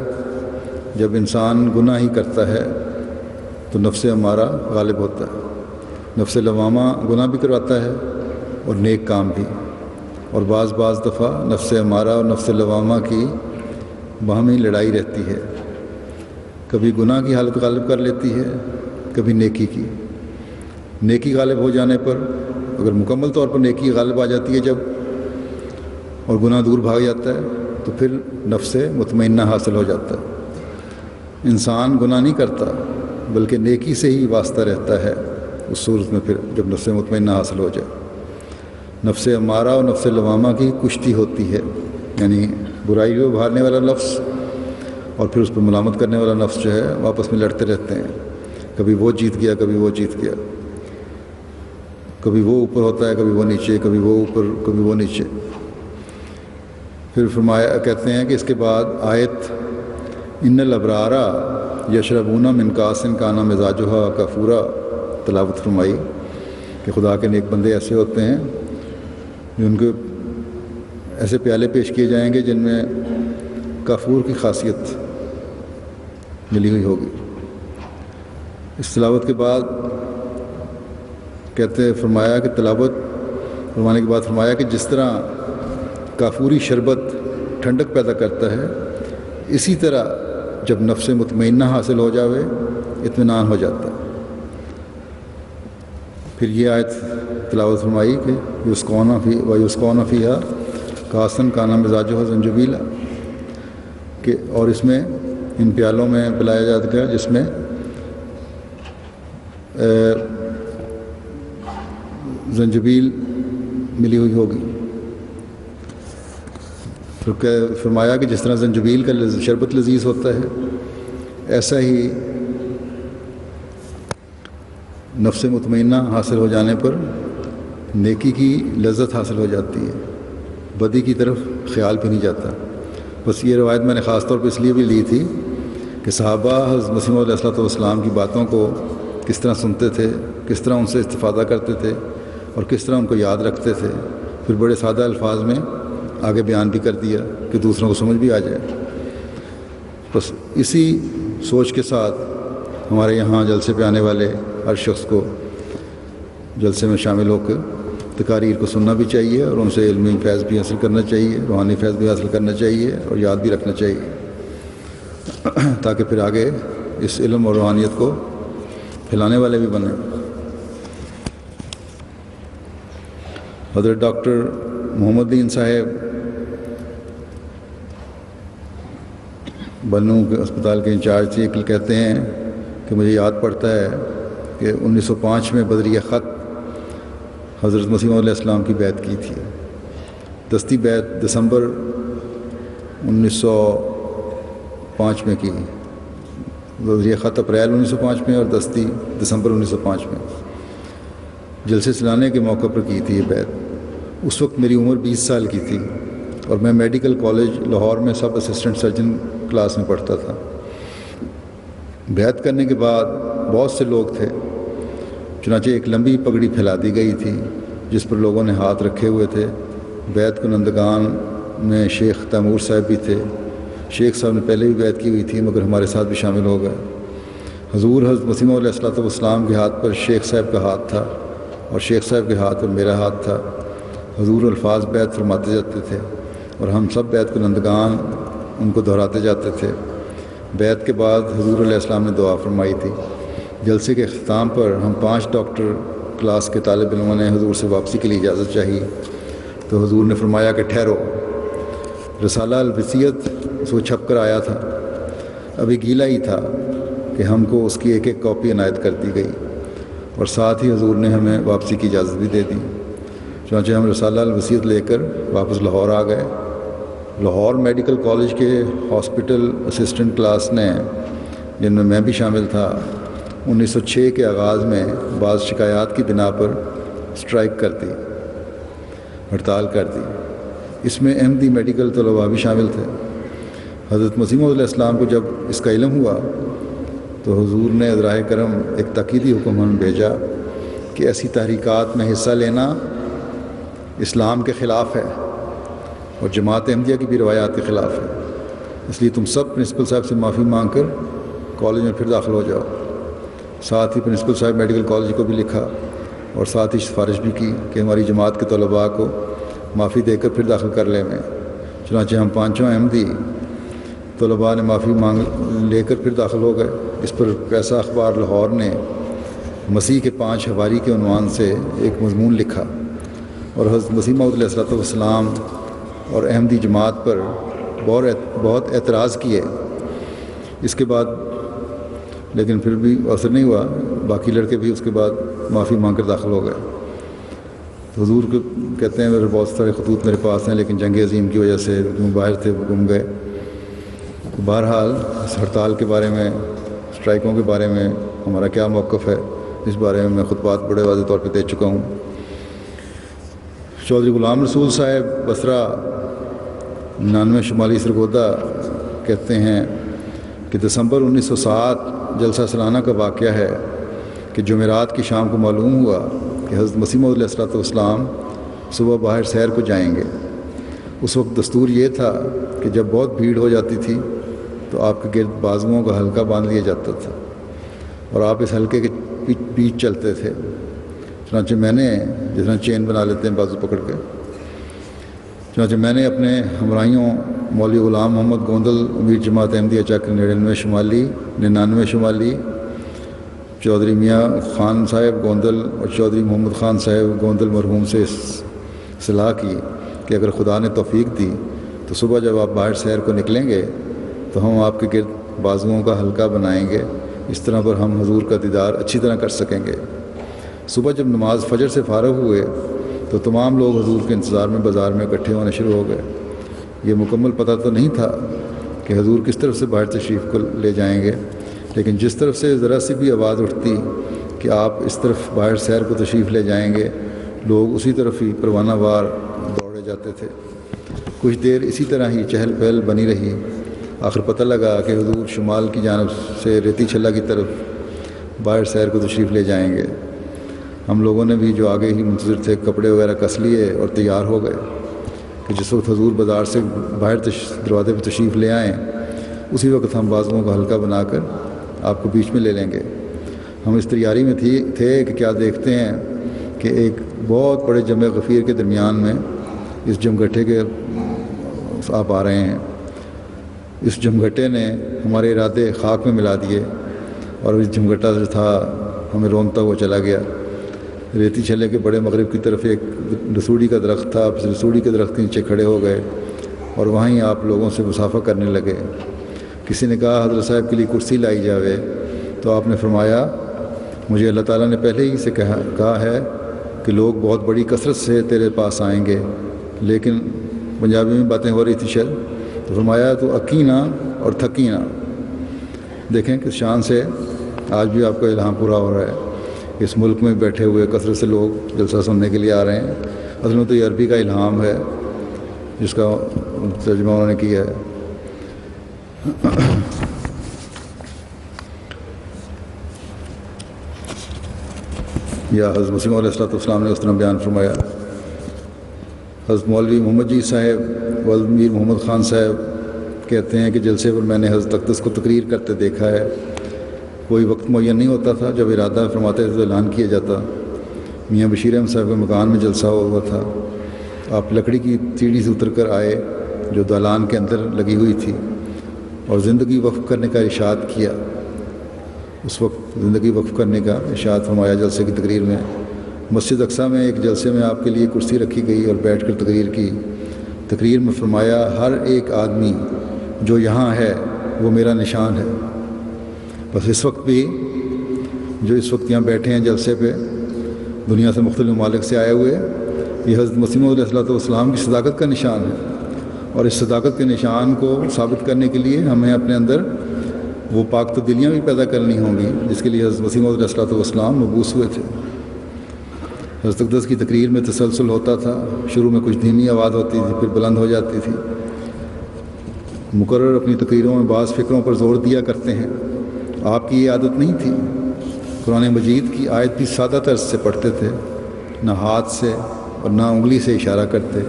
جب انسان گناہ ہی کرتا ہے تو نفس امارہ غالب ہوتا ہے۔ نفس لوامہ گناہ بھی کرواتا ہے اور نیک کام بھی، اور بعض دفعہ نفس امارہ اور نفس لوامہ کی باہمی لڑائی رہتی ہے، کبھی گناہ کی حالت غالب کر لیتی ہے، کبھی نیکی کی۔ نیکی غالب ہو جانے پر، اگر مکمل طور پر نیکی غالب آ جاتی ہے جب، اور گناہ دور بھاگ جاتا ہے، تو پھر نفس مطمئنہ حاصل ہو جاتا ہے۔ انسان گناہ نہیں کرتا بلکہ نیکی سے ہی واسطہ رہتا ہے اس صورت میں، پھر جب نفس مطمئنہ حاصل ہو جائے۔ نفس امارہ اور نفس لوامہ کی کشتی ہوتی ہے، یعنی برائی کو ابھارنے والا نفس اور پھر اس پر ملامت کرنے والا نفس جو ہے آپس میں لڑتے رہتے ہیں۔ کبھی وہ جیت گیا، کبھی وہ جیت گیا، کبھی وہ اوپر ہوتا ہے، کبھی وہ نیچے، کبھی وہ اوپر، کبھی وہ نیچے۔ پھر فرمایا، کہتے ہیں کہ اس کے بعد آیت ان الابرار یشربون من کاس کان مزاجھا کافورا تلاوت فرمائی کہ خدا کے نیک بندے ایسے ہوتے ہیں جن کو ایسے پیالے پیش کیے جائیں گے جن میں کافور کی خاصیت ملی ہوئی ہوگی۔ اس تلاوت کے بعد فرمایا کہ تلاوت فرمانے کے بعد فرمایا کہ جس طرح کافوری شربت ٹھنڈک پیدا کرتا ہے، اسی طرح جب نفس مطمئنہ حاصل ہو جاوے اطمینان ہو جاتا ہے۔ پھر یہ آیت تلاوت فرمائی کہ یسقون فیہا کاسن کان مزاجھا زنجبیلا، کہ اور اس میں ان پیالوں میں پلایا جاتا ہے جس میں زنجبیل ملی ہوئی ہوگی۔ پھر فرمایا کہ جس طرح زنجبیل کا شربت لذیذ ہوتا ہے، ایسا ہی نفس مطمئنہ حاصل ہو جانے پر نیکی کی لذت حاصل ہو جاتی ہے، بدی کی طرف خیال بھی نہیں جاتا۔ بس یہ روایت میں نے خاص طور پہ اس لیے بھی لی تھی کہ صحابہ حضرت مسیح علیہ الصلوۃ والسلام کی باتوں کو کس طرح سنتے تھے، کس طرح ان سے استفادہ کرتے تھے اور کس طرح ان کو یاد رکھتے تھے، پھر بڑے سادہ الفاظ میں آگے بیان بھی کر دیا کہ دوسروں کو سمجھ بھی آ جائے۔ بس اسی سوچ کے ساتھ ہمارے یہاں جلسے پہ آنے والے ہر شخص کو جلسے میں شامل ہو کر تقاریر کو سننا بھی چاہیے اور ان سے علمی فیض بھی حاصل کرنا چاہیے، روحانی فیض بھی حاصل کرنا چاہیے اور یاد بھی رکھنا چاہیے، تاکہ پھر آگے اس علم اور روحانیت کو پھیلانے والے بھی بنیں۔ حضرت ڈاکٹر محمد دین صاحب بنو کے اسپتال کے انچارج تھے، کہتے ہیں کہ مجھے یاد پڑتا ہے کہ 1905 میں بدریہ خط حضرت مسیح علیہ السلام کی بیعت کی تھی۔ دستی بیعت دسمبر 1905 میں کی، بدریہ خط اپریل 1905 میں اور دستی دسمبر 1905 میں جلسے سلانے کے موقع پر کی تھی یہ بیعت۔ اس وقت میری عمر 20 سال کی تھی اور میں میڈیکل کالج لاہور میں سب اسسٹنٹ سرجن کلاس میں پڑھتا تھا۔ بیعت کرنے کے بعد بہت سے لوگ تھے، چنانچہ ایک لمبی پگڑی پھیلا دی گئی تھی جس پر لوگوں نے ہاتھ رکھے ہوئے تھے۔ بیعت کنندگان میں شیخ تیمور صاحب بھی تھے۔ شیخ صاحب نے پہلے بھی بیعت کی ہوئی تھی مگر ہمارے ساتھ بھی شامل ہو گئے۔ حضور حضرت مسیح علیہ الصلوۃ والسلام کے ہاتھ پر شیخ صاحب کا ہاتھ تھا اور شیخ صاحب کے ہاتھ پر میرا ہاتھ تھا۔ حضور الفاظ بیعت فرماتے جاتے تھے اور ہم سب بیعت کنندگان ان کو دہراتے جاتے تھے۔ بیعت کے بعد حضور علیہ السلام نے دعا فرمائی تھی۔ جلسے کے اختتام پر ہم 5 ڈاکٹر کلاس کے طالب علموں نے حضور سے واپسی کے لیے اجازت چاہی تو حضور نے فرمایا کہ ٹھہرو، رسالہ الوصیت سو چھپ کر آیا تھا، ابھی گیلا ہی تھا کہ ہم کو اس کی ایک ایک کاپی عنایت کر دی گئی اور ساتھ ہی حضور نے ہمیں واپسی کی اجازت بھی دے دی۔ چنانچہ ہم رسالہ الوصیت لے کر واپس لاہور آ گئے لاہور میڈیکل کالج کے ہاسپٹل اسسٹنٹ کلاس نے، جن میں بھی شامل تھا، 1906 کے آغاز میں بعض شکایات کی بنا پر اسٹرائک کر دی، ہڑتال کر دی۔ اس میں احمدی میڈیکل طلباء بھی شامل تھے۔ حضرت مسیح موعود علیہ السلام کو جب اس کا علم ہوا تو حضور نے عذرائے کرم ایک تاکیدی حکم ہمیں بھیجا کہ ایسی تحریکات میں حصہ لینا اسلام کے خلاف ہے اور جماعت احمدیہ کی بھی روایات کے خلاف ہے، اس لیے تم سب پرنسپل صاحب سے معافی مانگ کر کالج میں پھر داخل ہو جاؤ۔ ساتھ ہی پرنسپل صاحب میڈیکل کالج کو بھی لکھا اور ساتھ ہی سفارش بھی کی کہ ہماری جماعت کے طلباء کو معافی دے کر پھر داخل کر لیں میں۔ چنانچہ ہم پانچوں احمدی طلباء نے معافی مانگ لے کر پھر داخل ہو گئے۔ اس پر پیسہ اخبار لاہور نے مسیح کے 5 حواری کے عنوان سے ایک مضمون لکھا اور حضرت مسیح موعود علیہ السلام اور احمدی جماعت پر بہت اعتراض کیے۔ اس کے بعد لیکن پھر بھی اثر نہیں ہوا، باقی لڑکے بھی اس کے بعد معافی مانگ کر داخل ہو گئے۔ تو حضور کو کہتے ہیں میرے بہت سارے خطوط میرے پاس ہیں، لیکن جنگ عظیم کی وجہ سے باہر تھے وہ گم گئے۔ بہرحال اس ہڑتال کے بارے میں، اسٹرائکوں کے بارے میں ہمارا کیا موقف ہے، اس بارے میں خطبات بڑے واضح طور پہ دے چکا ہوں۔ چودھری غلام رسول صاحب بصرہ 99 شمالی سرگودا کہتے ہیں کہ دسمبر 1907 جلسہ سالانہ کا واقعہ ہے کہ جمعرات کی شام کو معلوم ہوا کہ حضرت مسیح موعود علیہ السلام صبح باہر سیر کو جائیں گے۔ اس وقت دستور یہ تھا کہ جب بہت بھیڑ ہو جاتی تھی تو آپ کے گرد بازوؤں کا حلقہ باندھ لیا جاتا تھا اور آپ اس حلقے کے بیچ چلتے تھے۔ چنانچہ میں نے، جس طرح چین بنا لیتے ہیں بازو پکڑ کے، چنانچہ میں نے اپنے ہمراہیوں مولوی غلام محمد گوندل امیر جماعت احمدیہ چک 99 شمالی 99 شمالی، چودھری میاں خان صاحب گوندل اور چودھری محمد خان صاحب گوندل مرحوم سے صلاح کی کہ اگر خدا نے توفیق دی تو صبح جب آپ باہر سیر کو نکلیں گے تو ہم آپ کے گرد بازوؤں کا حلقہ بنائیں گے، اس طرح پر ہم حضور کا دیدار اچھی طرح کر سکیں گے۔ صبح جب نماز فجر سے فارغ ہوئے تو تمام لوگ حضور کے انتظار میں بازار میں اکٹھے ہونے شروع ہو گئے۔ یہ مکمل پتہ تو نہیں تھا کہ حضور کس طرف سے باہر تشریف کو لے جائیں گے، لیکن جس طرف سے ذرا سی بھی آواز اٹھتی کہ آپ اس طرف باہر سیر کو تشریف لے جائیں گے، لوگ اسی طرف ہی پروانہ وار دوڑے جاتے تھے۔ کچھ دیر اسی طرح ہی چہل پہل بنی رہی۔ آخر پتہ لگا کہ حضور شمال کی جانب سے ریتی چھلا کی طرف باہر سیر کو تشریف لے جائیں گے۔ ہم لوگوں نے بھی جو آگے ہی منتظر تھے کپڑے وغیرہ کس لیے اور تیار ہو گئے کہ جس وقت حضور بازار سے باہر دروازے پہ تشریف لے آئیں اسی وقت ہم بازوؤں کا حلقہ بنا کر آپ کو بیچ میں لے لیں گے۔ ہم اس تیاری میں تھے کہ کیا دیکھتے ہیں کہ ایک بہت بڑے جمع غفیر کے درمیان میں اس جمگھٹے کے آپ آ رہے ہیں۔ اس جمگھٹے نے ہمارے ارادے خاک میں ملا دیے اور اس جمگھٹا جو تھا ہمیں رونتا ہوا چلا گیا۔ ریتی چھلے کے بڑے مغرب کی طرف ایک رسوڑی کا درخت تھا، آپ اس رسوڑی کے درخت کے نیچے کھڑے ہو گئے اور وہیں آپ لوگوں سے مصافحہ کرنے لگے۔ کسی نے کہا حضرت صاحب کے لیے کرسی لائی جاوے، تو آپ نے فرمایا مجھے اللہ تعالیٰ نے پہلے ہی سے کہا ہے کہ لوگ بہت بڑی کثرت سے تیرے پاس آئیں گے، لیکن پنجابی میں باتیں ہو رہی تھی شاید، تو فرمایا تو اکینا اور تھکینا۔ دیکھیں کس شان سے آج بھی آپ کا الہام پورا ہو رہا ہے۔ اس ملک میں بیٹھے ہوئے کثرت سے لوگ جلسہ سننے کے لیے آ رہے ہیں۔ اصل میں تو یہ عربی کا الہام ہے جس کا ترجمہ انہوں نے کیا ہے۔ یا حضرت مسیح علیہ السلام نے اس طرح بیان فرمایا۔ حضرت مولوی محمد جی صاحب ولد میر محمد خان صاحب کہتے ہیں کہ جلسے پر میں نے حضرت اقدس کو تقریر کرتے دیکھا ہے۔ کوئی وقت معین نہیں ہوتا تھا، جب ارادہ فرماتے تو اعلان کیا جاتا۔ میاں بشیر احمد صاحب کے مکان میں جلسہ ہوا تھا۔ آپ لکڑی کی سیڑھی سے اتر کر آئے جو دالان کے اندر لگی ہوئی تھی اور زندگی وقف کرنے کا ارشاد کیا۔ اس وقت زندگی وقف کرنے کا ارشاد فرمایا جلسے کی تقریر میں۔ مسجد اقصیٰ میں ایک جلسے میں آپ کے لیے کرسی رکھی گئی اور بیٹھ کر تقریر کی۔ تقریر میں فرمایا ہر ایک آدمی جو یہاں ہے وہ میرا نشان ہے۔ بس اس وقت بھی جو اس وقت یہاں بیٹھے ہیں جلسے پہ دنیا سے مختلف ممالک سے آئے ہوئے، یہ حضرت مسیح علیہ السلام کی صداقت کا نشان ہے اور اس صداقت کے نشان کو ثابت کرنے کے لیے ہمیں اپنے اندر وہ پاک تبدیلیاں بھی پیدا کرنی ہوں گی جس کے لیے حضرت مسیح موعود علیہ الصلوۃ والسلام مبعوث ہوئے تھے۔ حضرت اقدس کی تقریر میں تسلسل ہوتا تھا، شروع میں کچھ دھیمی آواز ہوتی تھی، پھر بلند ہو جاتی تھی۔ مقرر اپنی تقریروں میں بعض فکروں پر زور دیا کرتے ہیں، آپ کی یہ عادت نہیں تھی۔ قرآن مجید کی آیت بھی سادہ طرز سے پڑھتے تھے، نہ ہاتھ سے اور نہ انگلی سے اشارہ کرتے،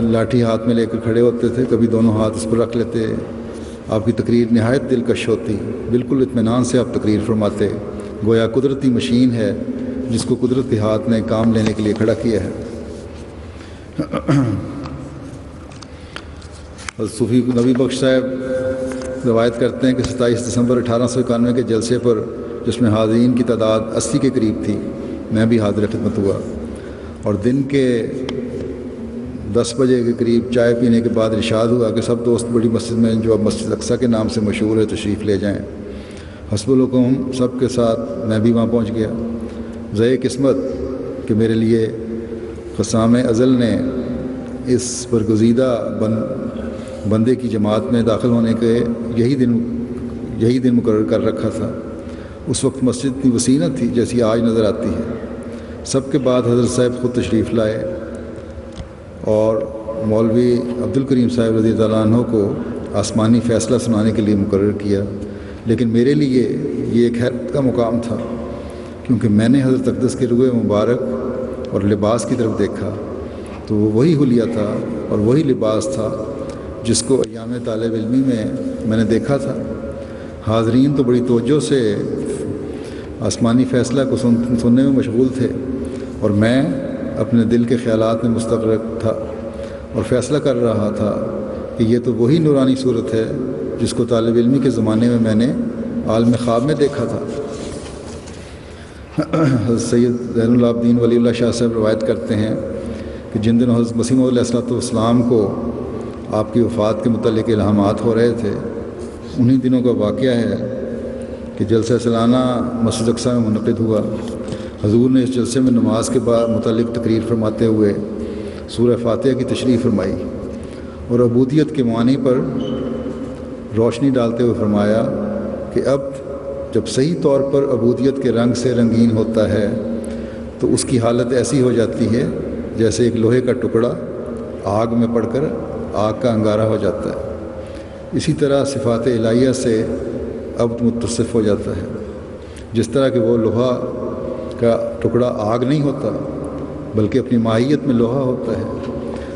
لاٹھی ہاتھ میں لے کر کھڑے ہوتے تھے، کبھی دونوں ہاتھ اس پر رکھ لیتے۔ آپ کی تقریر نہایت دلکش ہوتی، بالکل اطمینان سے آپ تقریر فرماتے، گویا قدرتی مشین ہے جس کو قدرت کے ہاتھ نے کام لینے کے لیے کھڑا کیا ہے۔ صوفی نبی بخش صاحب روایت کرتے ہیں کہ 27 دسمبر 1891 کے جلسے پر، جس میں حاضرین کی تعداد 80 کے قریب تھی، میں بھی حاضر خدمت ہوا، اور دن کے 10 بجے کے قریب چائے پینے کے بعد ارشاد ہوا کہ سب دوست بڑی مسجد میں، جو اب مسجد اقصیٰ کے نام سے مشہور ہے، تشریف لے جائیں۔ حسب الحکم سب کے ساتھ میں بھی وہاں پہنچ گیا۔ ضیع قسمت کہ میرے لیے قسام ازل نے اس برگزیدہ بندے کی جماعت میں داخل ہونے کے یہی دن مقرر کر رکھا تھا۔ اس وقت مسجد اتنی وسیع نہ تھی جیسی آج نظر آتی ہے۔ سب کے بعد حضرت صاحب خود تشریف لائے اور مولوی عبدالکریم صاحب رضی اللہ عنہ کو آسمانی فیصلہ سنانے کے لیے مقرر کیا، لیکن میرے لیے یہ ایک حیرت کا مقام تھا، کیونکہ میں نے حضرت اقدس کے روئے مبارک اور لباس کی طرف دیکھا تو وہ وہی حلیہ تھا اور وہی لباس تھا جس کو ایام طالب علمی میں نے دیکھا تھا۔ حاضرین تو بڑی توجہ سے آسمانی فیصلہ کو سننے میں مشغول تھے، اور میں اپنے دل کے خیالات میں مستغرق تھا اور فیصلہ کر رہا تھا کہ یہ تو وہی نورانی صورت ہے جس کو طالب علمی کے زمانے میں نے عالم خواب میں دیکھا تھا۔ حضرت سید زین العابدین ولی اللہ شاہ صاحب روایت کرتے ہیں کہ جن دنوں حضرت مسیح موعود علیہ الصلوۃ والسلام کو آپ کی وفات کے متعلق الہامات ہو رہے تھے، انہی دنوں کا واقعہ ہے کہ جلسہ سالانہ مسجد اقصیٰ میں منعقد ہوا۔ حضور نے اس جلسے میں نماز کے بعد متعلق تقریر فرماتے ہوئے سورہ فاتحہ کی تشریح فرمائی اور عبودیت کے معنی پر روشنی ڈالتے ہوئے فرمایا کہ اب جب صحیح طور پر عبودیت کے رنگ سے رنگین ہوتا ہے تو اس کی حالت ایسی ہو جاتی ہے جیسے ایک لوہے کا ٹکڑا آگ میں پڑ کر آگ کا انگارہ ہو جاتا ہے۔ اسی طرح صفات الہیہ سے عبد متصف ہو جاتا ہے، جس طرح کہ وہ لوہا کا ٹکڑا آگ نہیں ہوتا بلکہ اپنی ماہیت میں لوہا ہوتا ہے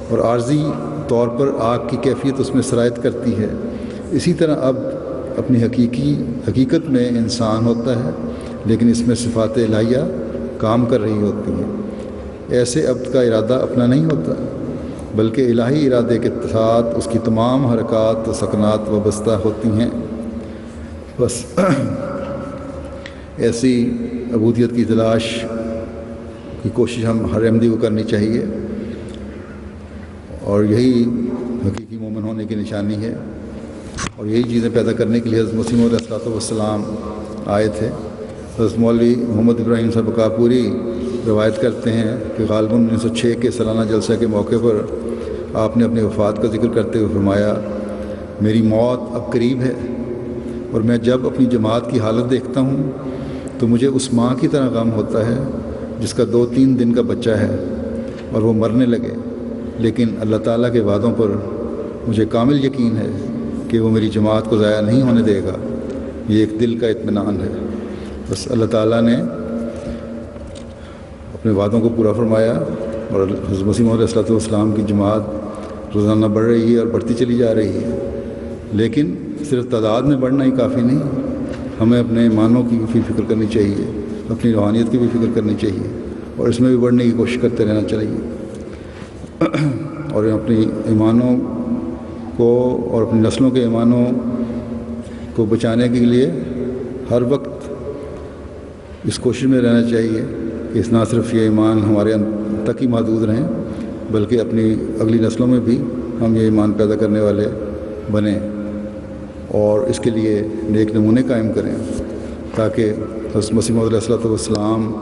اور عارضی طور پر آگ کی کیفیت اس میں سرایت کرتی ہے، اسی طرح اب اپنی حقیقت میں انسان ہوتا ہے لیکن اس میں صفات الہیہ کام کر رہی ہوتی ہیں۔ ایسے عبد کا ارادہ اپنا نہیں ہوتا بلکہ الہی ارادے کے ساتھ اس کی تمام حرکات و سکنات وابستہ ہوتی ہیں۔ بس ایسی عبودیت کی تلاش کی کوشش ہم ہر احمدی کو کرنی چاہیے، اور یہی حقیقی مومن ہونے کی نشانی ہے، اور یہی چیزیں پیدا کرنے کے لیے حضرت مسیح موعود علیہ الصلوۃ والسلام آئے تھے۔ حضرت مولوی محمد ابراہیم صاحب کاپوری روایت کرتے ہیں کہ غالباً 1906 کے سالانہ جلسہ کے موقع پر آپ نے اپنی وفات کا ذکر کرتے ہوئے فرمایا، میری موت اب قریب ہے اور میں جب اپنی جماعت کی حالت دیکھتا ہوں تو مجھے اس ماں کی طرح غم ہوتا ہے جس کا 2-3 دن کا بچہ ہے اور وہ مرنے لگے، لیکن اللہ تعالیٰ کے وعدوں پر مجھے کامل یقین ہے کہ وہ میری جماعت کو ضائع نہیں ہونے دے گا۔ یہ ایک دل کا اطمینان ہے۔ بس اللہ تعالیٰ نے اپنے وعدوں کو پورا فرمایا اور حضرت مسیح موعود علیہ الصلوۃ والسلام کی جماعت روزانہ بڑھ رہی ہے اور بڑھتی چلی جا رہی ہے، لیکن صرف تعداد میں بڑھنا ہی کافی نہیں، ہمیں اپنے ایمانوں کی بھی فکر کرنی چاہیے، اپنی روحانیت کی بھی فکر کرنی چاہیے، اور اس میں بھی بڑھنے کی کوشش کرتے رہنا چاہیے، اور اپنی ایمانوں کو اور اپنی نسلوں کے ایمانوں کو بچانے کے لیے ہر وقت اس کوشش میں رہنا چاہیے کہ نہ صرف یہ ایمان ہمارے تک ہی محدود رہیں بلکہ اپنی اگلی نسلوں میں بھی ہم یہ ایمان پیدا کرنے والے بنیں اور اس کے لیے نیک نمونے قائم کریں، تاکہ حضرت مسیح موعود علیہ الصلوۃ والسلام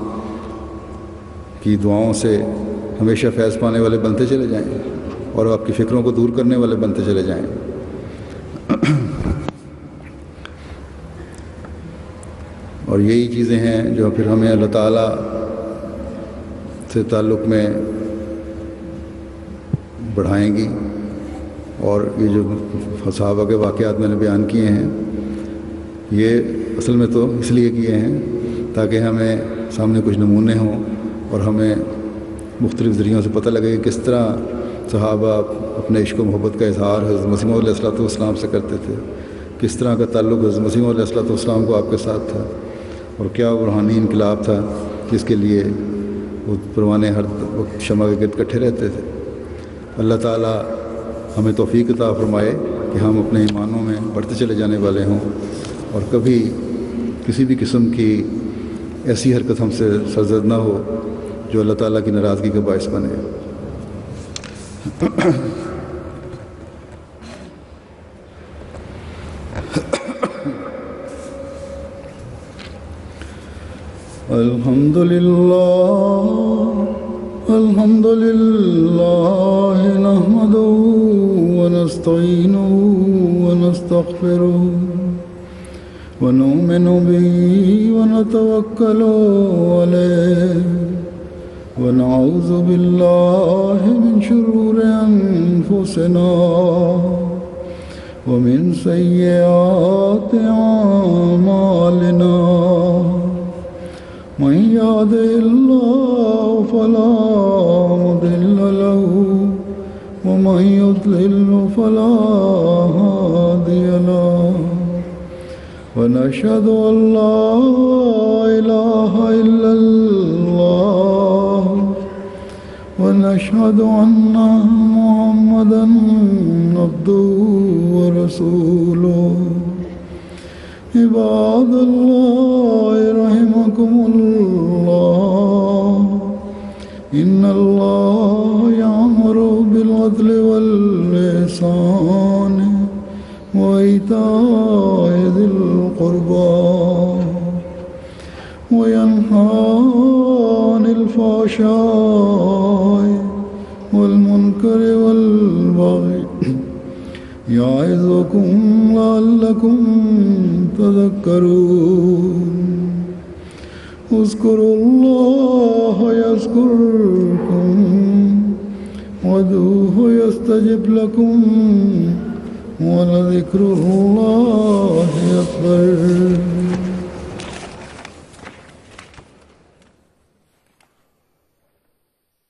کی دعاؤں سے ہمیشہ فیض پانے والے بنتے چلے جائیں اور آپ کی فکروں کو دور کرنے والے بنتے چلے جائیں۔ اور یہی چیزیں ہیں جو پھر ہمیں اللہ تعالیٰ سے تعلق میں بڑھائیں گی۔ اور یہ جو صحابہ کے واقعات میں نے بیان کیے ہیں، یہ اصل میں تو اس لیے کیے ہیں تاکہ ہمیں سامنے کچھ نمونے ہوں اور ہمیں مختلف ذریعوں سے پتہ لگے کہ کس طرح صحابہ اپنے عشق و محبت کا اظہار حضرت مسیح موعود علیہ السلام سے کرتے تھے، کس طرح کا تعلق حضرت مسیح موعود علیہ السلام کو آپ کے ساتھ تھا، اور کیا روحانی انقلاب تھا جس کے لیے وہ پروانے ہر وقت شمع کے گرد کٹھے رہتے تھے۔ اللہ تعالیٰ ہمیں توفیق عطا فرمائے کہ ہم اپنے ایمانوں میں بڑھتے چلے جانے والے ہوں اور کبھی کسی بھی قسم کی ایسی حرکت ہم سے سرزد نہ ہو جو اللہ تعالیٰ کی ناراضگی کا باعث بنے۔ الحمد للہ نحمدہ ونستعینہ ونستغفرہ ونؤمن بہ ونتوکل علیہ ونعوذ باللہ من شرور انفسنا ومن سیئات اعمالنا من يهده الله فلا مضل له ومن يضلل فلا هادي له ونشهد أن لا إله إلا الله ونشهد أن محمدا عبده ورسوله عباد الله رحمكم الله إن الله يأمر بالعدل والإحسان وإيتاء ذي القربى وينهى عن الفحشاء والمنكر والبغي يعظكم لعلكم تذكرون اذكروا الله يذكركم وادعوه يستجب لكم ولذكر الله أكبر۔